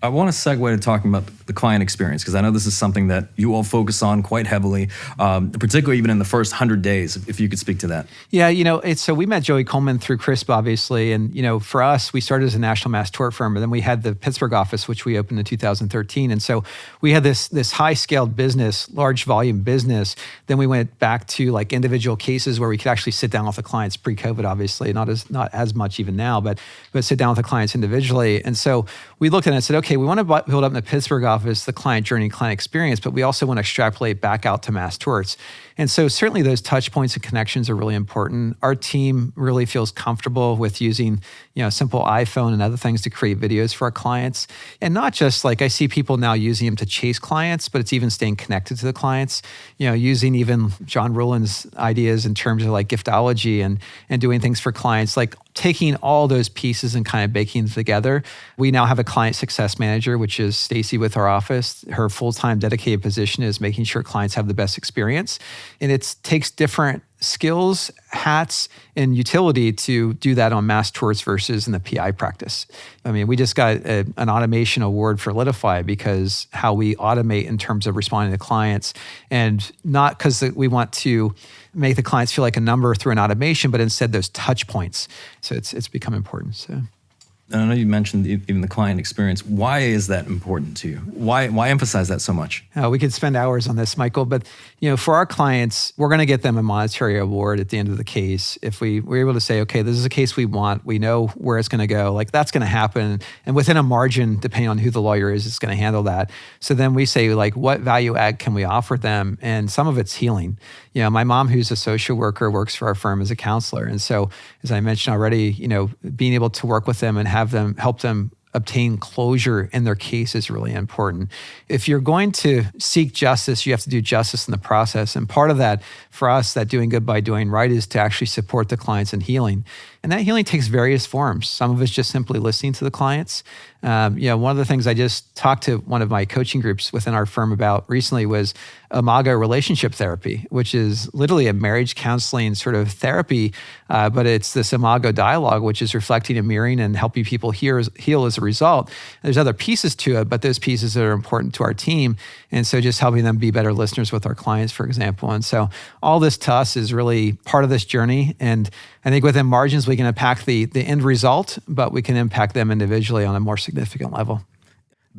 I want to segue to talking about the client experience, because I know this is something that you all focus on quite heavily, particularly even in the first 100 days, if you could speak to that. Yeah, so we met Joey Coleman through CRISP, obviously. And, for us, we started as a national mass tort firm, and then we had the Pittsburgh office, which we opened in 2013. And so we had this high-scaled business, large volume business. Then we went back to like individual cases where we could actually sit down with the clients pre-COVID, obviously, not as much even now, but sit down with the clients individually. And so we looked at it and said, okay, we want to build up in the Pittsburgh office the client journey, client experience, but we also want to extrapolate back out to mass torts. And so certainly those touch points and connections are really important. Our team really feels comfortable with using, a simple iPhone and other things to create videos for our clients. And not just like I see people now using them to chase clients, but it's even staying connected to the clients, using even John Rowland's ideas in terms of like giftology and doing things for clients, like taking all those pieces and kind of baking them together. We now have a client success manager, which is Stacy with our office. Her full-time dedicated position is making sure clients have the best experience. And it takes different skills, hats, and utility to do that on mass torts versus in the PI practice. I mean, we just got an automation award for Litify because how we automate in terms of responding to clients, and not because we want to make the clients feel like a number through an automation, but instead those touch points. So it's become important. So. And I know you mentioned even the client experience. Why is that important to you? Why emphasize that so much? We could spend hours on this, Michael, but for our clients, we're going to get them a monetary award at the end of the case. If we're able to say, okay, this is a case we want, we know where it's going to go, like that's going to happen. And within a margin, depending on who the lawyer is, it's going to handle that. So then we say, like, what value add can we offer them? And some of it's healing. My mom, who's a social worker, works for our firm as a counselor. And so, as I mentioned already, being able to work with them and help them obtain closure in their case is really important. If you're going to seek justice, you have to do justice in the process. And part of that, for us, that doing good by doing right, is to actually support the clients in healing. And that healing takes various forms. Some of it's just simply listening to the clients. One of the things I just talked to one of my coaching groups within our firm about recently was Imago relationship therapy, which is literally a marriage counseling sort of therapy, but it's this Imago dialogue, which is reflecting and mirroring and helping people heal as a result. There's other pieces to it, but those pieces that are important to our team. And so just helping them be better listeners with our clients, for example. And so all this to us is really part of this journey. And I think within margins, we can impact the end result, but we can impact them individually on a more significant level.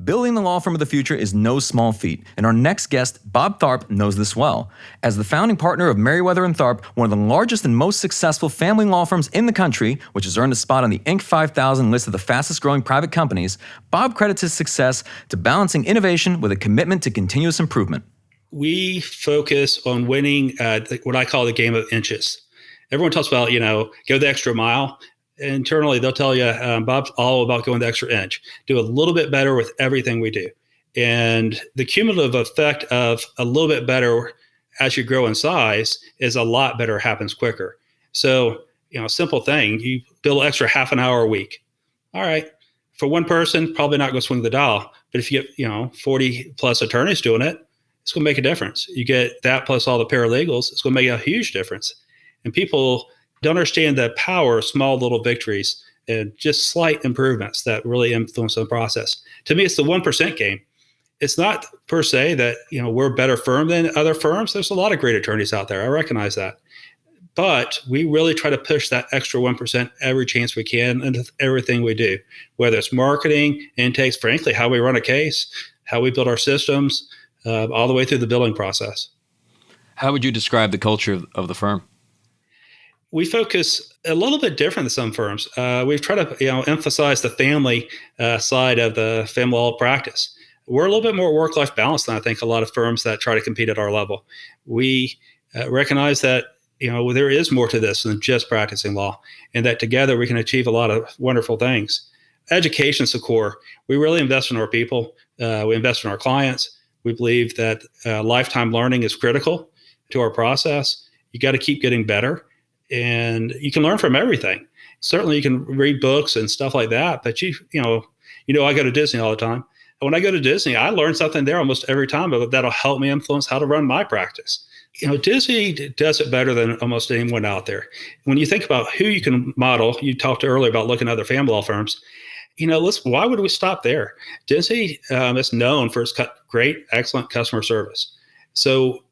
Building the law firm of the future is no small feat, and our next guest, Bob Tharp, knows this well. As the founding partner of Meriwether and Tharp, one of the largest and most successful family law firms in the country, which has earned a spot on the Inc. 5000 list of the fastest growing private companies, Bob credits his success to balancing innovation with a commitment to continuous improvement. We focus on winning what I call the game of inches. Everyone talks about, go the extra mile. Internally, they'll tell you, Bob's all about going the extra inch, do a little bit better with everything we do. And the cumulative effect of a little bit better as you grow in size is a lot better, happens quicker. So, simple thing, you bill extra half an hour a week. All right. For one person, probably not going to swing the dial. But if you get, 40 plus attorneys doing it, it's going to make a difference. You get that plus all the paralegals, it's going to make a huge difference. And people don't understand the power of small little victories and just slight improvements that really influence the process. To me, it's the 1% game. It's not per se that, we're a better firm than other firms. There's a lot of great attorneys out there. I recognize that. But we really try to push that extra 1% every chance we can into everything we do, whether it's marketing, intakes, frankly, how we run a case, how we build our systems, all the way through the billing process. How would you describe the culture of the firm? We focus a little bit different than some firms. We've tried to emphasize the family side of the family law practice. We're a little bit more work-life balance than I think a lot of firms that try to compete at our level. We recognize that there is more to this than just practicing law, and that together we can achieve a lot of wonderful things. Education's the core. We really invest in our people. We invest in our clients. We believe that lifetime learning is critical to our process. You got to keep getting better. And you can learn from everything. Certainly you can read books and stuff like that, but I go to Disney all the time. And when I go to Disney, I learn something there almost every time, but that'll help me influence how to run my practice. Disney does it better than almost anyone out there. When you think about who you can model, you talked earlier about looking at other family law firms. Why would we stop there? Disney is known for its great, excellent customer service. So,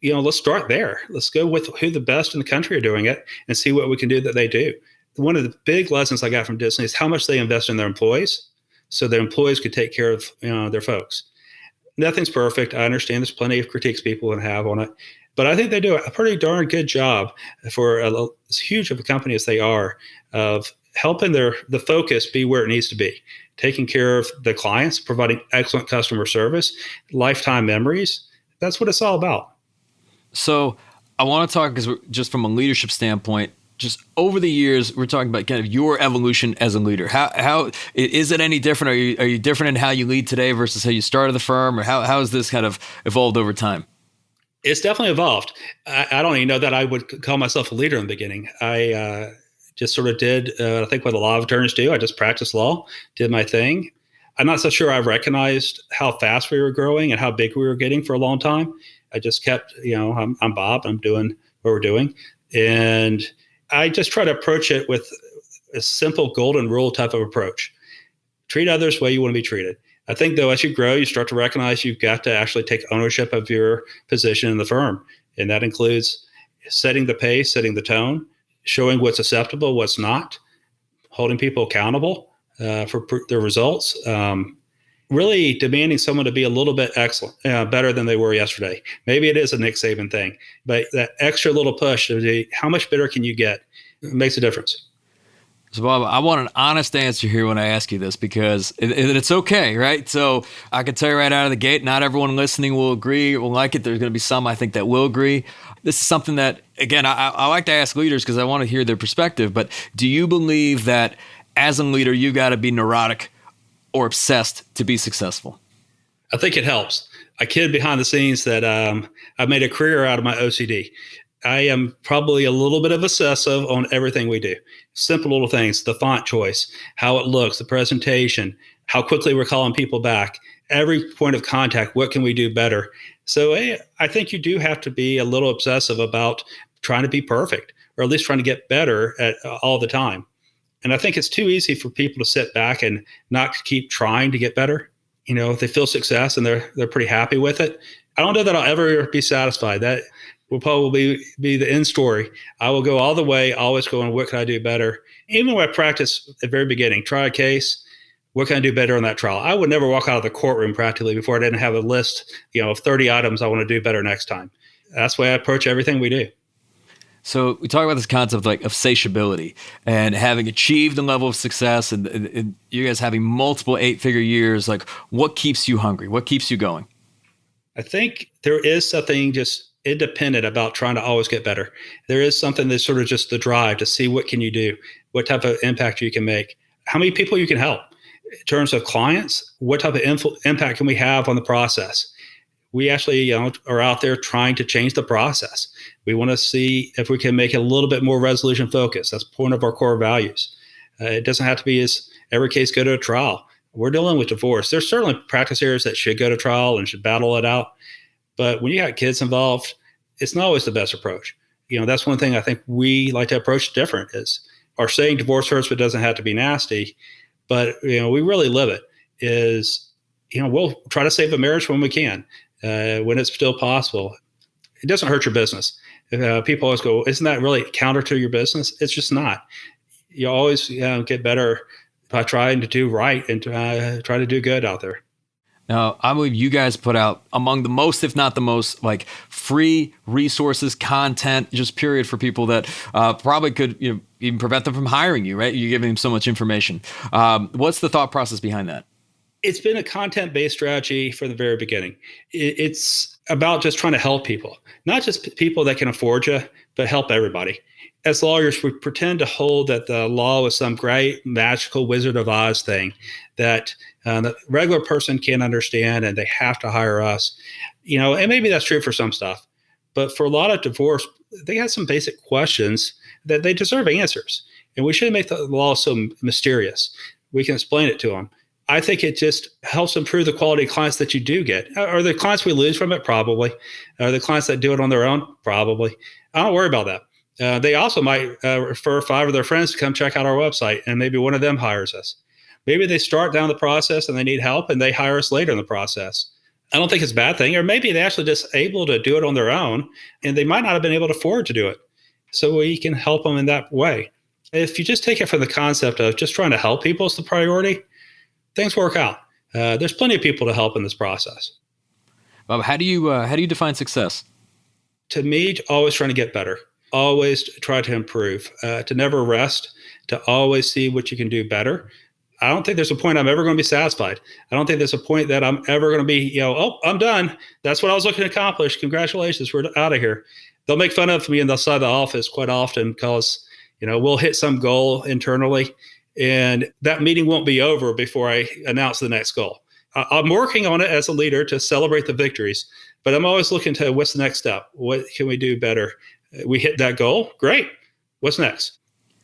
let's start there. Let's go with who the best in the country are doing it and see what we can do that they do. One of the big lessons I got from Disney is how much they invest in their employees so their employees could take care of their folks. Nothing's perfect. I understand there's plenty of critiques people would have on it, but I think they do a pretty darn good job for as huge of a company as they are of helping the focus be where it needs to be, taking care of the clients, providing excellent customer service, lifetime memories. That's what it's all about. So I want to talk, because just from a leadership standpoint, just over the years, we're talking about kind of your evolution as a leader. How is it any different? Are you different in how you lead today versus how you started the firm, or how has this kind of evolved over time? It's definitely evolved. I don't even know that I would call myself a leader in the beginning. I just sort of did, I think what a lot of attorneys do. I just practiced law, did my thing. I'm not so sure I recognized how fast we were growing and how big we were getting for a long time. I just kept, I'm Bob, I'm doing what we're doing. And I just try to approach it with a simple golden rule type of approach. Treat others the way you want to be treated. I think, though, as you grow, you start to recognize you've got to actually take ownership of your position in the firm. And that includes setting the pace, setting the tone, showing what's acceptable, what's not, holding people accountable, for their results. Really demanding someone to be a little bit excellent, better than they were yesterday. Maybe it is a Nick Saban thing, but that extra little push to how much better can you get makes a difference. So, Bob, I want an honest answer here when I ask you this, because it's okay, right? So I can tell you right out of the gate, not everyone listening will agree or will like it. There's going to be some, I think, that will agree. This is something that, again, I like to ask leaders because I want to hear their perspective. But do you believe that as a leader, you got to be neurotic or obsessed to be successful? I think it helps. I kid behind the scenes that I've made a career out of my OCD. I am probably a little bit of obsessive on everything we do. Simple little things, the font choice, how it looks, the presentation, how quickly we're calling people back, every point of contact, what can we do better? So I think you do have to be a little obsessive about trying to be perfect, or at least trying to get better at all the time. And I think it's too easy for people to sit back and not keep trying to get better. You know, if they feel success and they're pretty happy with it, I don't know that I'll ever be satisfied. That will probably be the end story. I will go all the way, always going, what can I do better? Even when I practice at the very beginning, try a case, what can I do better on that trial? I would never walk out of the courtroom practically before I didn't have a list, of 30 items I want to do better next time. That's the way I approach everything we do. So we talk about this concept of satiability and having achieved a level of success, and you guys having multiple 8-figure years. Like, what keeps you hungry? What keeps you going? I think there is something just independent about trying to always get better. There is something that's sort of just the drive to see what can you do, what type of impact you can make, how many people you can help. In terms of clients, what type of impact can we have on the process? We actually are out there trying to change the process. We want to see if we can make it a little bit more resolution focused. That's one of our core values. It doesn't have to be as every case go to a trial. We're dealing with divorce. There's certainly practice areas that should go to trial and should battle it out. But when you got kids involved, it's not always the best approach. That's one thing I think we like to approach different is our saying divorce hurts, but doesn't have to be nasty. But, we really live it is, we'll try to save a marriage when we can, when it's still possible. It doesn't hurt your business. People always go, isn't that really counter to your business? It's just not. You always get better by trying to do right and try to do good out there. Now, I believe you guys put out among the most, if not the most, like free resources, content, just period, for people that probably could even prevent them from hiring you, right? You're giving them so much information. What's the thought process behind that? It's been a content-based strategy from the very beginning. It's about just trying to help people, not just people that can afford you, but help everybody. As lawyers, we pretend to hold that the law is some great magical Wizard of Oz thing that the regular person can't understand and they have to hire us. And maybe that's true for some stuff. But for a lot of divorce, they have some basic questions that they deserve answers. And we shouldn't make the law so mysterious. We can explain it to them. I think it just helps improve the quality of clients that you do get. Are the clients we lose from it? Probably. Are the clients that do it on their own? Probably. I don't worry about that. They also might refer 5 of their friends to come check out our website, and maybe one of them hires us. Maybe they start down the process and they need help and they hire us later in the process. I don't think it's a bad thing. Or maybe they're actually just able to do it on their own and they might not have been able to afford to do it. So we can help them in that way. If you just take it from the concept of just trying to help people is the priority, things work out. There's plenty of people to help in this process. Bob, how do you define success? To me, always trying to get better. Always try to improve, to never rest, to always see what you can do better. I don't think there's a point I'm ever going to be satisfied. I don't think there's a point that I'm ever going to be, I'm done. That's what I was looking to accomplish. Congratulations, we're out of here. They'll make fun of me inside the office quite often because, we'll hit some goal internally and that meeting won't be over before I announce the next goal. I'm working on it as a leader to celebrate the victories, but I'm always looking to what's the next step? What can we do better? We hit that goal. Great. What's next?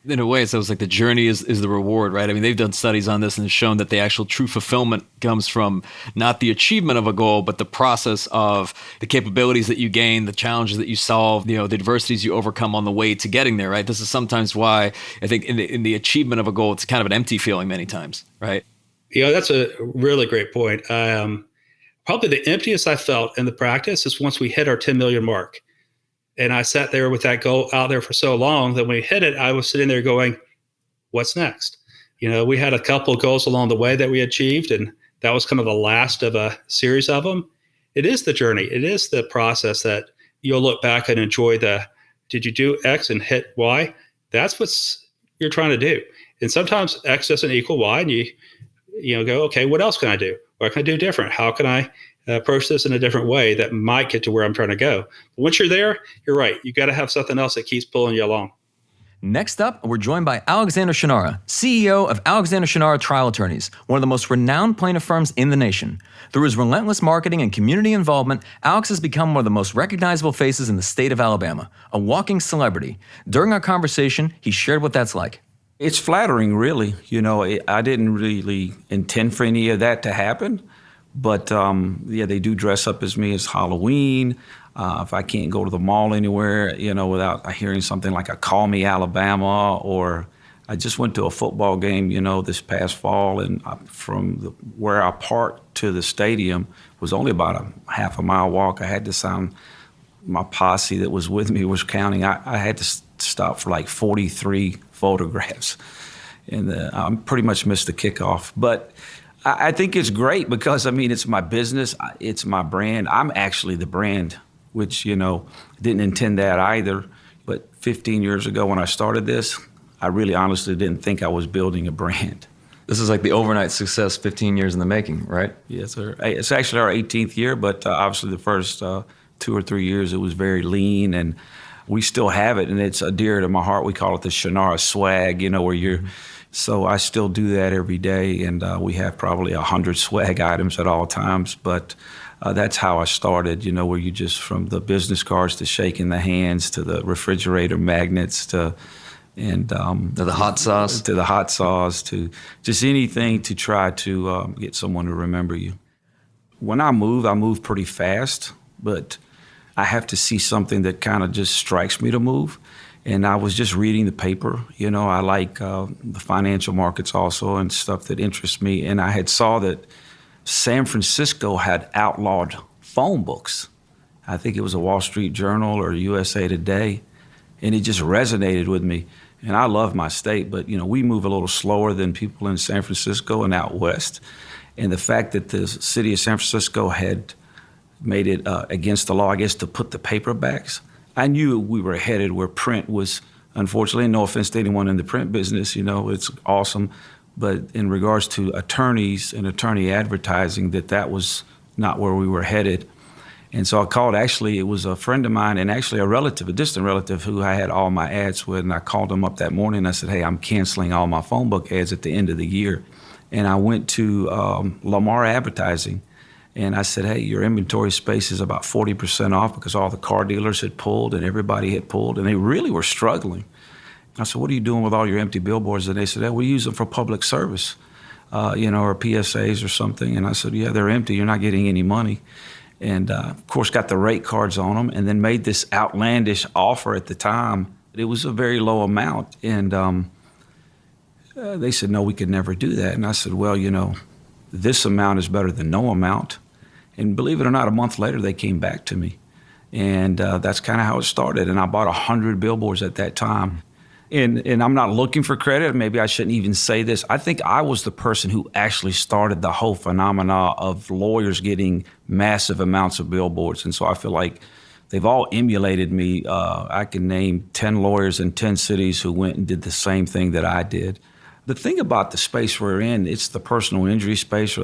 In a way, it sounds like the journey is the reward, right? I mean, they've done studies on this and shown that the actual true fulfillment comes from not the achievement of a goal, but the process of the capabilities that you gain, the challenges that you solve, the adversities you overcome on the way to getting there, right? This is sometimes why I think in the achievement of a goal, it's kind of an empty feeling many times, right? That's a really great point. Probably the emptiest I felt in the practice is once we hit our 10 million mark. And I sat there with that goal out there for so long that when we hit it, I was sitting there going, what's next? We had a couple of goals along the way that we achieved, and that was kind of the last of a series of them. It is the journey. It is the process that you'll look back and enjoy did you do X and hit Y? That's what you're trying to do. And sometimes X doesn't equal Y, and you go, okay, what else can I do? What can I do different? How can I approach this in a different way that might get to where I'm trying to go? But once you're there, you're right. You got to have something else that keeps pulling you along. Next up, we're joined by Alexander Shunnarah, CEO of Alexander Shunnarah Trial Attorneys, one of the most renowned plaintiff firms in the nation. Through his relentless marketing and community involvement, Alex has become one of the most recognizable faces in the state of Alabama, a walking celebrity. During our conversation, he shared what that's like. It's flattering, really. I didn't really intend for any of that to happen, but they do dress up as me as Halloween. If I can't go to the mall anywhere, without hearing something like a "Call Me Alabama," or I just went to a football game, this past fall, and from where I parked to the stadium was only about a half a mile walk. I had to sound my posse that was with me was counting. I had to stop for like 43 photographs, and I pretty much missed the kickoff. But I think it's great because, it's my business, it's my brand. I'm actually the brand, which, didn't intend that either. But 15 years ago when I started this, I really honestly didn't think I was building a brand. This is like the overnight success, 15 years in the making, right? Yes, sir. It's actually our 18th year, but obviously the first 2 or 3 years it was very lean, and we still have it, and it's dear to my heart. We call it the Shunnarah swag, where you're. So I still do that every day, and we have probably 100 swag items at all times. But that's how I started, where you just from the business cards to shaking the hands to the refrigerator magnets to the hot sauce, to just anything to try to get someone to remember you. When I move pretty fast, but I have to see something that kind of just strikes me to move. And I was just reading the paper. I like the financial markets also and stuff that interests me. And I had saw that San Francisco had outlawed phone books. I think it was a Wall Street Journal or USA Today. And it just resonated with me. And I love my state, but we move a little slower than people in San Francisco and out west. And the fact that the city of San Francisco had made it against the law, I guess, to put the paperbacks, I knew we were headed where print was, unfortunately, no offense to anyone in the print business, it's awesome. But in regards to attorneys and attorney advertising, that was not where we were headed. And so I called, actually, it was a friend of mine and actually a distant relative who I had all my ads with. And I called him up that morning and I said, hey, I'm canceling all my phone book ads at the end of the year. And I went to Lamar Advertising. And I said, hey, your inventory space is about 40% off because all the car dealers had pulled and everybody had pulled, and they really were struggling. I said, what are you doing with all your empty billboards? And they said, hey, we use them for public service, or PSAs or something. And I said, yeah, they're empty. You're not getting any money. And, of course, got the rate cards on them and then made this outlandish offer at the time. It was a very low amount. And they said, no, we could never do that. And I said, well, this amount is better than no amount. And believe it or not, a month later, they came back to me. And that's kind of how it started. And I bought 100 billboards at that time. And I'm not looking for credit. Maybe I shouldn't even say this. I think I was the person who actually started the whole phenomena of lawyers getting massive amounts of billboards. And so I feel like they've all emulated me. I can name 10 lawyers in 10 cities who went and did the same thing that I did. The thing about the space we're in, it's the personal injury space,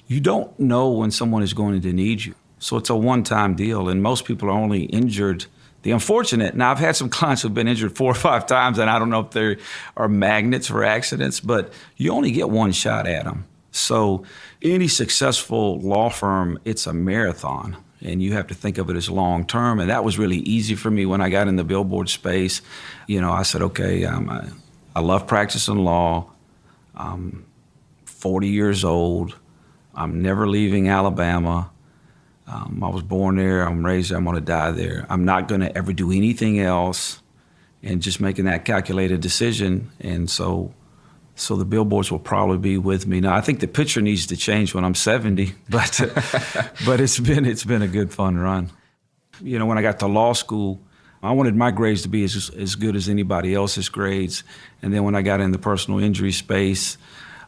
you don't know when someone is going to need you. So it's a one-time deal, and most people are only injured. The unfortunate, now I've had some clients who've been injured 4 or 5 times, and I don't know if they are magnets for accidents, but you only get one shot at them. So any successful law firm, it's a marathon, and you have to think of it as long-term, and that was really easy for me when I got in the billboard space. I said, okay, I love practicing law. I'm 40 years old. I'm never leaving Alabama. I was born there. I'm raised there. I'm going to die there. I'm not going to ever do anything else, and just making that calculated decision. And so the billboards will probably be with me. Now, I think the picture needs to change when I'm 70, but it's been a good, fun run. When I got to law school, I wanted my grades to be as good as anybody else's grades. And then when I got in the personal injury space,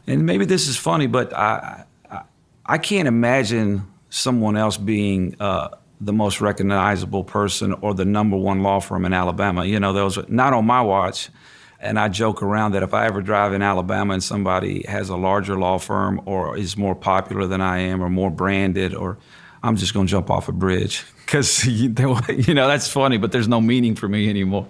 and maybe this is funny, but I can't imagine someone else being the most recognizable person or the number one law firm in Alabama. You know, those not on my watch. And I joke around that if I ever drive in Alabama and somebody has a larger law firm or is more popular than I am or more branded, or I'm just going to jump off a bridge. Because, you know, that's funny, but there's no meaning for me anymore.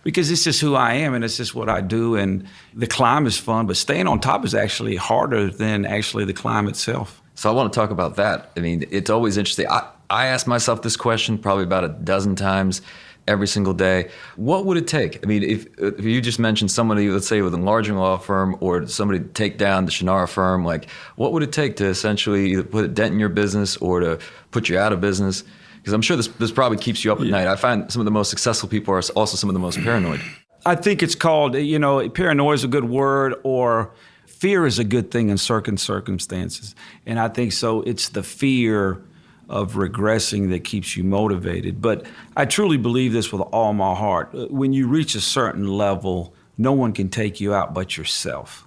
Because it's just who I am and it's just what I do. And the climb is fun, but staying on top is actually harder than actually the climb itself. So I want to talk about that. I mean, it's always interesting. I ask myself this question probably about a dozen times every single day. What would it take? I mean, if you just mentioned somebody, let's say with a larger law firm or somebody to take down the Shunnarah firm, like what would it take to essentially either put a dent in your business or to put you out of business? Because I'm sure this probably keeps you up at night. I find some of the most successful people are also some of the most paranoid. I think it's called, you know, paranoia is a good word, or fear is a good thing in certain circumstances. And I think so it's the fear of regressing that keeps you motivated. But I truly believe this with all my heart. When you reach a certain level, no one can take you out but yourself.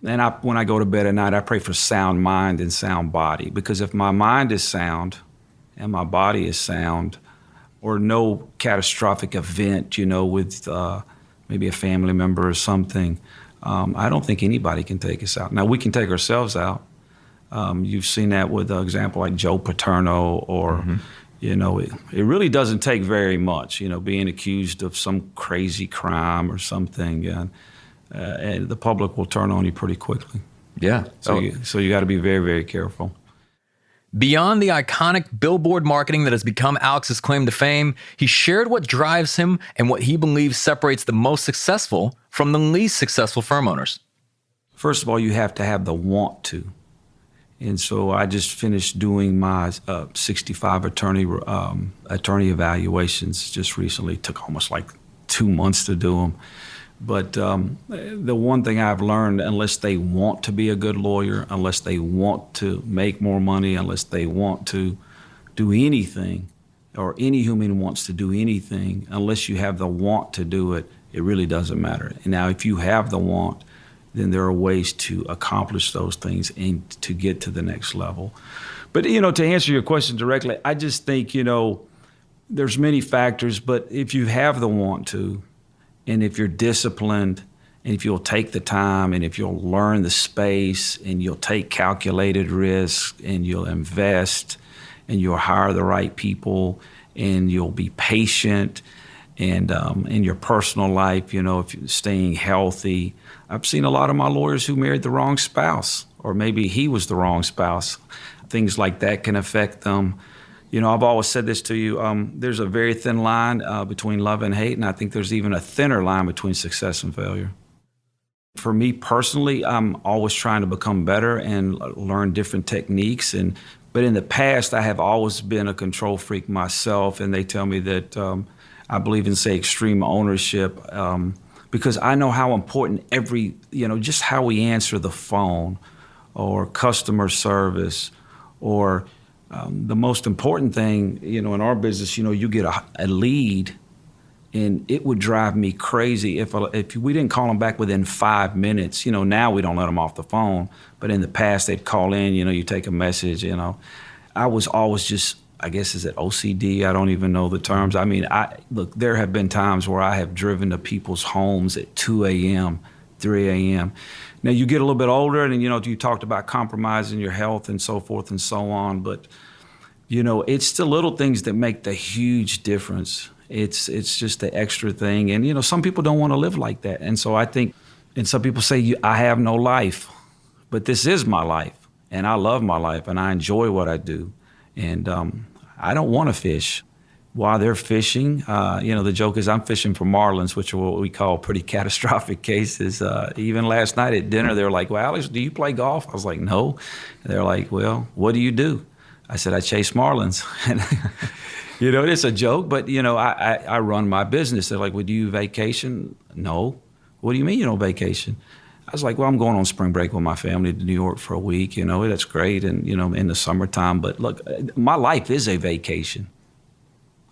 And when I go to bed at night, I pray for sound mind and sound body. Because if my mind is sound and my body is sound, or no catastrophic event, you know, with maybe a family member or something, I don't think anybody can take us out. Now, we can take ourselves out. You've seen that with an example like Joe Paterno, or, you know, it really doesn't take very much, you know, being accused of some crazy crime or something, and the public will turn on you pretty quickly. Yeah. So you got to be very, very careful. Beyond the iconic billboard marketing that has become Alex's claim to fame, he shared what drives him and what he believes separates the most successful from the least successful firm owners. First of all, you have to have the want to. And so I just finished doing my 65 attorney evaluations just recently. It took almost like 2 months to do them. But the one thing I've learned, unless they want to be a good lawyer, unless they want to make more money, unless they want to do anything, or any human wants to do anything, unless you have the want to do it, it really doesn't matter. And now if you have the want, then there are ways to accomplish those things and to get to the next level. But, you know, to answer your question directly, I just think, you know, there's many factors, but if you have the want to, and if you're disciplined, and if you'll take the time, and if you'll learn the space, and you'll take calculated risks, and you'll invest, and you'll hire the right people, and you'll be patient, and in your personal life, you know, if you're staying healthy. I've seen a lot of my lawyers who married the wrong spouse, or maybe he was the wrong spouse. Things like that can affect them. You know, I've always said this to you, there's a very thin line between love and hate, and I think there's even a thinner line between success and failure. For me personally, I'm always trying to become better and learn different techniques. But in the past, I have always been a control freak myself, and they tell me that I believe in, say, extreme ownership, because I know how important just how we answer the phone or customer service, or the most important thing, you know, in our business, you know, you get a lead, and it would drive me crazy if we didn't call them back within 5 minutes. You know, now we don't let them off the phone, but in the past they'd call in, you know, you take a message, you know. I was always just, I guess, is it OCD? I don't even know the terms. I mean, look, there have been times where I have driven to people's homes at 2 a.m., 3 a.m. Now, you get a little bit older, and, you know, you talked about compromising your health and so forth and so on, but, you know, it's the little things that make the huge difference. It's just the extra thing. And, you know, some people don't want to live like that. And so I think, and some people say, I have no life, but this is my life, and I love my life, and I enjoy what I do. And I don't want to fish. While they're fishing, you know, the joke is I'm fishing for marlins, which are what we call pretty catastrophic cases. Even last night at dinner, they were like, well, Alex, do you play golf? I was like, no. They're like, well, what do you do? I said, I chase marlins. You know, it's a joke, but, you know, I run my business. They're like, well, do you vacation? No. What do you mean you don't vacation? I was like, well, I'm going on spring break with my family to New York for a week. You know, that's great. And, you know, in the summertime. But look, my life is a vacation.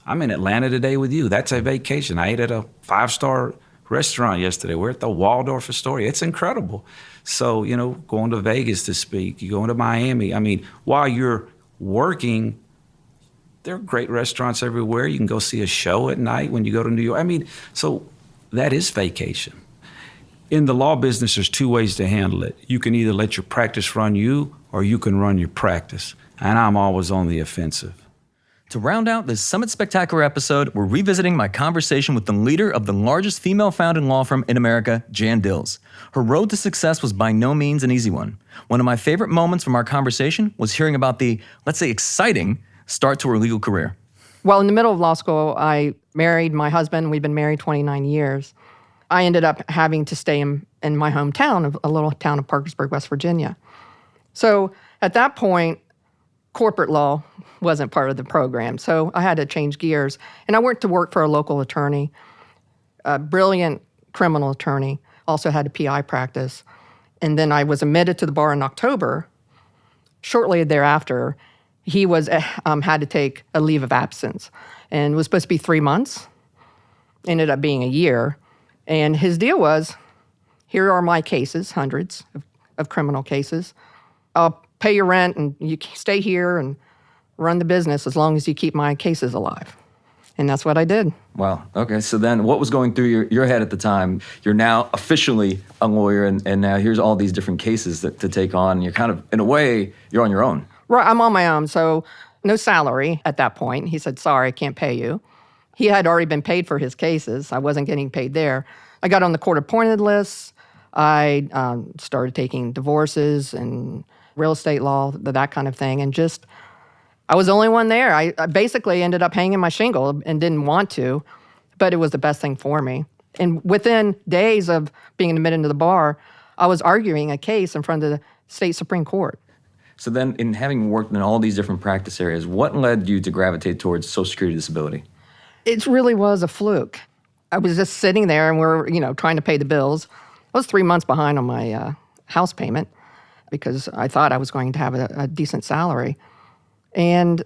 I'm in Atlanta today with you. That's a vacation. I ate at a 5-star restaurant yesterday. We're at the Waldorf Astoria. It's incredible. So, going to Vegas to speak, you going to Miami. I mean, while you're working, there are great restaurants everywhere. You can go see a show at night when you go to New York. I mean, so that is vacation. In the law business, there's 2 ways to handle it. You can either let your practice run you, or you can run your practice. And I'm always on the offensive. To round out this Summit Spectacular episode, we're revisiting my conversation with the leader of the largest female-founded law firm in America, Jan Dils. Her road to success was by no means an easy one. One of my favorite moments from our conversation was hearing about the, let's say, exciting start to her legal career. Well, in the middle of law school, I married my husband. We've been married 29 years. I ended up having to stay in my hometown, a little town of Parkersburg, West Virginia. So at that point, corporate law wasn't part of the program. So I had to change gears. And I went to work for a local attorney, a brilliant criminal attorney, also had a PI practice. And then I was admitted to the bar in October. Shortly thereafter, he had to take a leave of absence. And it was supposed to be 3 months. Ended up being a year. And his deal was, here are my cases, hundreds of criminal cases. I'll pay your rent and you stay here and run the business as long as you keep my cases alive. And that's what I did. Wow. Okay. So then what was going through your head at the time? You're now officially a lawyer, and now here's all these different cases to take on. You're kind of, in a way, you're on your own. Right. I'm on my own. So no salary at that point. He said, sorry, I can't pay you. He had already been paid for his cases. I wasn't getting paid there. I got on the court-appointed list. I started taking divorces and real estate law, that kind of thing. And just, I was the only one there. I basically ended up hanging my shingle and didn't want to, but it was the best thing for me. And within days of being admitted to the bar, I was arguing a case in front of the state Supreme Court. So then, in having worked in all these different practice areas, what led you to gravitate towards Social Security disability? It really was a fluke. I was just sitting there and we're, trying to pay the bills. I was 3 months behind on my house payment because I thought I was going to have a decent salary. And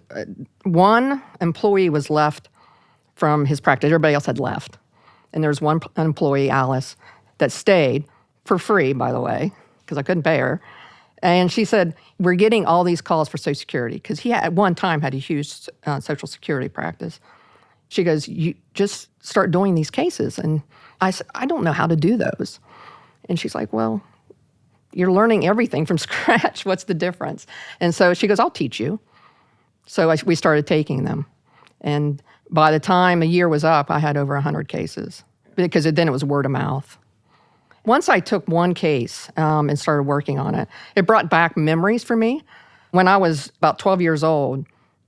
one employee was left from his practice. Everybody else had left. And there was one employee, Alice, that stayed for free, by the way, because I couldn't pay her. And she said, we're getting all these calls for Social Security, because he at one time had a huge Social Security practice. She goes, you just start doing these cases. And I said, I don't know how to do those. And she's like, well, you're learning everything from scratch. What's the difference? And so she goes, I'll teach you. So we started taking them. And by the time a year was up, I had over 100 cases, because then it was word of mouth. Once I took one case and started working on it, it brought back memories for me. When I was about 12 years old,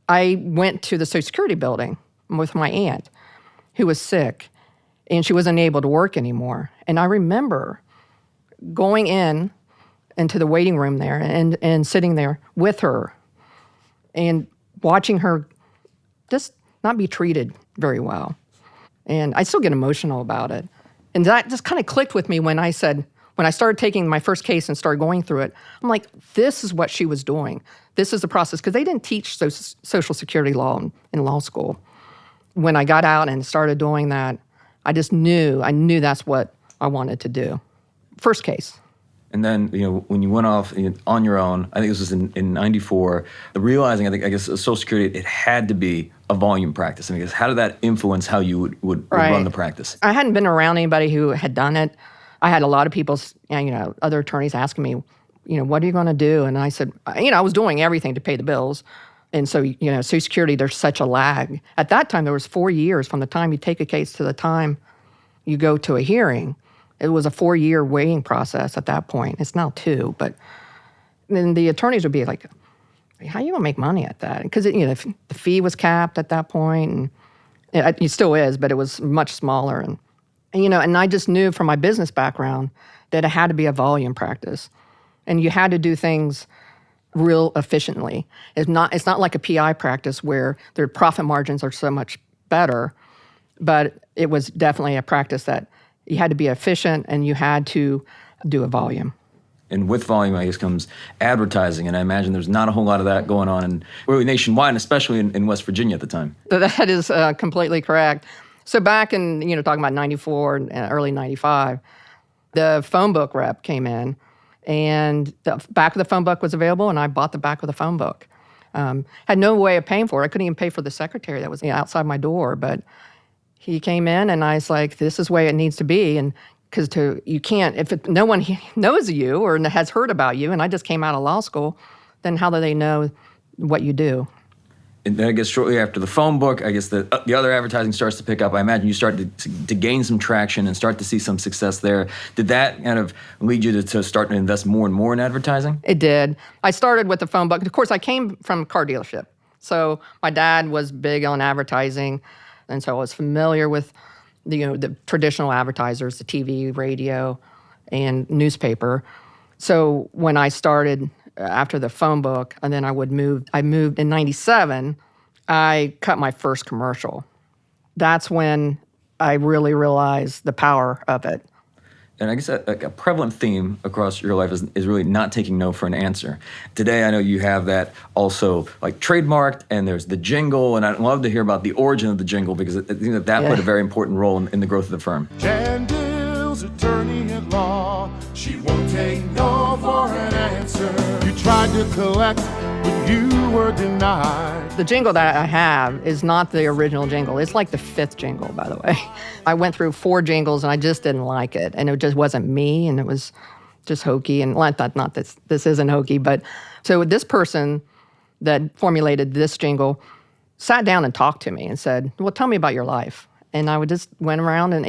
I went to the Social Security building with my aunt, who was sick, and she wasn't able to work anymore. And I remember going into the waiting room there and sitting there with her and watching her just not be treated very well. And I still get emotional about it. And that just kind of clicked with me when I started taking my first case and started going through it. I'm like, this is what she was doing. This is the process. Because they didn't teach Social Security law in law school. When I got out and started doing that, I knew that's what I wanted to do. First case. And then, when you went off on your own, I think this was in 94, realizing, I guess, Social Security, it had to be a volume practice. And I guess, how did that influence how you would run the practice? I hadn't been around anybody who had done it. I had a lot of people, other attorneys asking me, what are you going to do? And I said, I was doing everything to pay the bills. And so, Social Security, there's such a lag. At that time, there was 4 years from the time you take a case to the time you go to a hearing. It was a 4-year waiting process at that point. It's now 2, but then the attorneys would be like, how are you going to make money at that? Because, the fee was capped at that point, and it still is, but it was much smaller. And I just knew from my business background that it had to be a volume practice. And you had to do things real efficiently. It's not like a PI practice where their profit margins are so much better, but it was definitely a practice that you had to be efficient and you had to do a volume. And with volume, I guess, comes advertising. And I imagine there's not a whole lot of that going on in really nationwide, and especially in West Virginia at the time. That is completely correct. So back in, talking about 94 and early 95, the phone book rep came in, and the back of the phone book was available, and I bought the back of the phone book. Had no way of paying for it. I couldn't even pay for the secretary that was outside my door, but he came in, and I was like, this is the way it needs to be. And because you can't, if no one knows you or has heard about you, and I just came out of law school, then how do they know what you do? And then I guess shortly after the phone book, I guess the other advertising starts to pick up. I imagine you start to gain some traction and start to see some success there. Did that kind of lead you to start to invest more and more in advertising? It did. I started with the phone book. Of course, I came from a car dealership. So my dad was big on advertising, and so I was familiar with the traditional advertisers, the TV, radio, and newspaper. So when I started after the phone book, and then I moved in 97, I cut my first commercial. That's when I really realized the power of it. And I guess a prevalent theme across your life is really not taking no for an answer. Today, I know you have that also like trademarked, and there's the jingle, and I'd love to hear about the origin of the jingle, because I think that played a very important role in the growth of the firm. Jan Dils, attorney at law, she won't take no for an answer. You tried to collect, but you were denied. The jingle that I have is not the original jingle. It's like the 5th jingle, by the way. I went through 4 jingles, and I just didn't like it. And it just wasn't me, and it was just hokey. And not this isn't hokey, but so this person that formulated this jingle sat down and talked to me and said, well, tell me about your life. And I just went around, and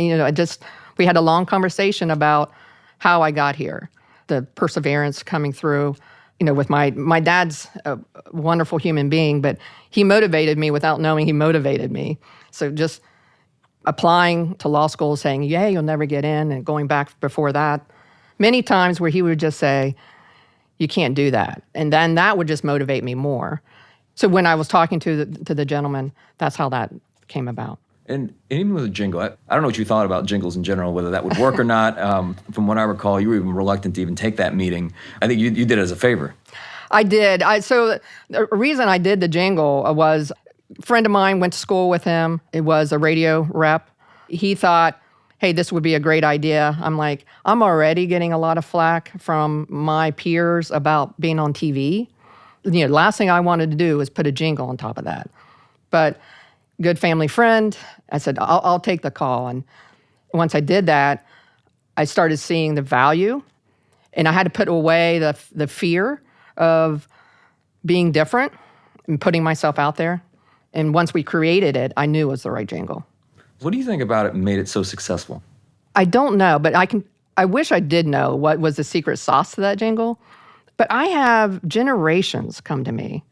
we had a long conversation about how I got here, the perseverance coming through. With my dad's a wonderful human being, but he motivated me without knowing he motivated me. So just applying to law school, saying, yeah, you'll never get in, and going back before that, many times where he would just say, you can't do that. And then that would just motivate me more. So when I was talking to the gentleman, that's how that came about. And even with a jingle, I don't know what you thought about jingles in general, whether that would work or not. From what I recall, you were even reluctant to even take that meeting. I think you did it as a favor. I did. So the reason I did the jingle was a friend of mine went to school with him. It was a radio rep. He thought, hey, this would be a great idea. I'm like, I'm already getting a lot of flack from my peers about being on TV. The last thing I wanted to do was put a jingle on top of that. But good family friend, I said, I'll take the call. And once I did that, I started seeing the value, and I had to put away the fear of being different and putting myself out there. And once we created it, I knew it was the right jingle. What do you think about it made it so successful? I don't know, but I wish I did know what was the secret sauce to that jingle. But I have generations come to me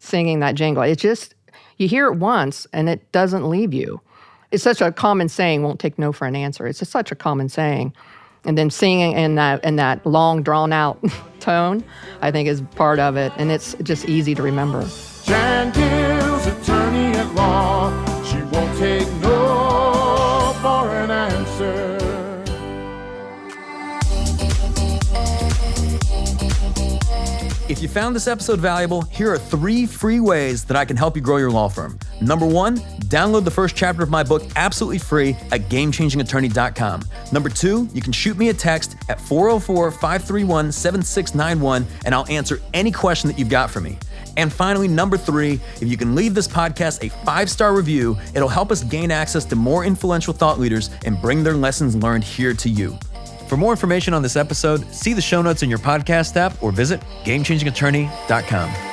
singing that jingle. It's just, you hear it once, and it doesn't leave you. It's such a common saying, won't take no for an answer. It's just such a common saying. And then singing in that long, drawn-out tone, I think is part of it, and it's just easy to remember. Jan Dils, attorney at law, she won't take no for an answer. If you found this episode valuable, here are 3 free ways that I can help you grow your law firm. Number 1, download the first chapter of my book absolutely free at GameChangingAttorney.com. Number 2, you can shoot me a text at 404-531-7691, and I'll answer any question that you've got for me. And finally, number 3, if you can leave this podcast a 5-star review, it'll help us gain access to more influential thought leaders and bring their lessons learned here to you. For more information on this episode, see the show notes in your podcast app or visit GameChangingAttorney.com.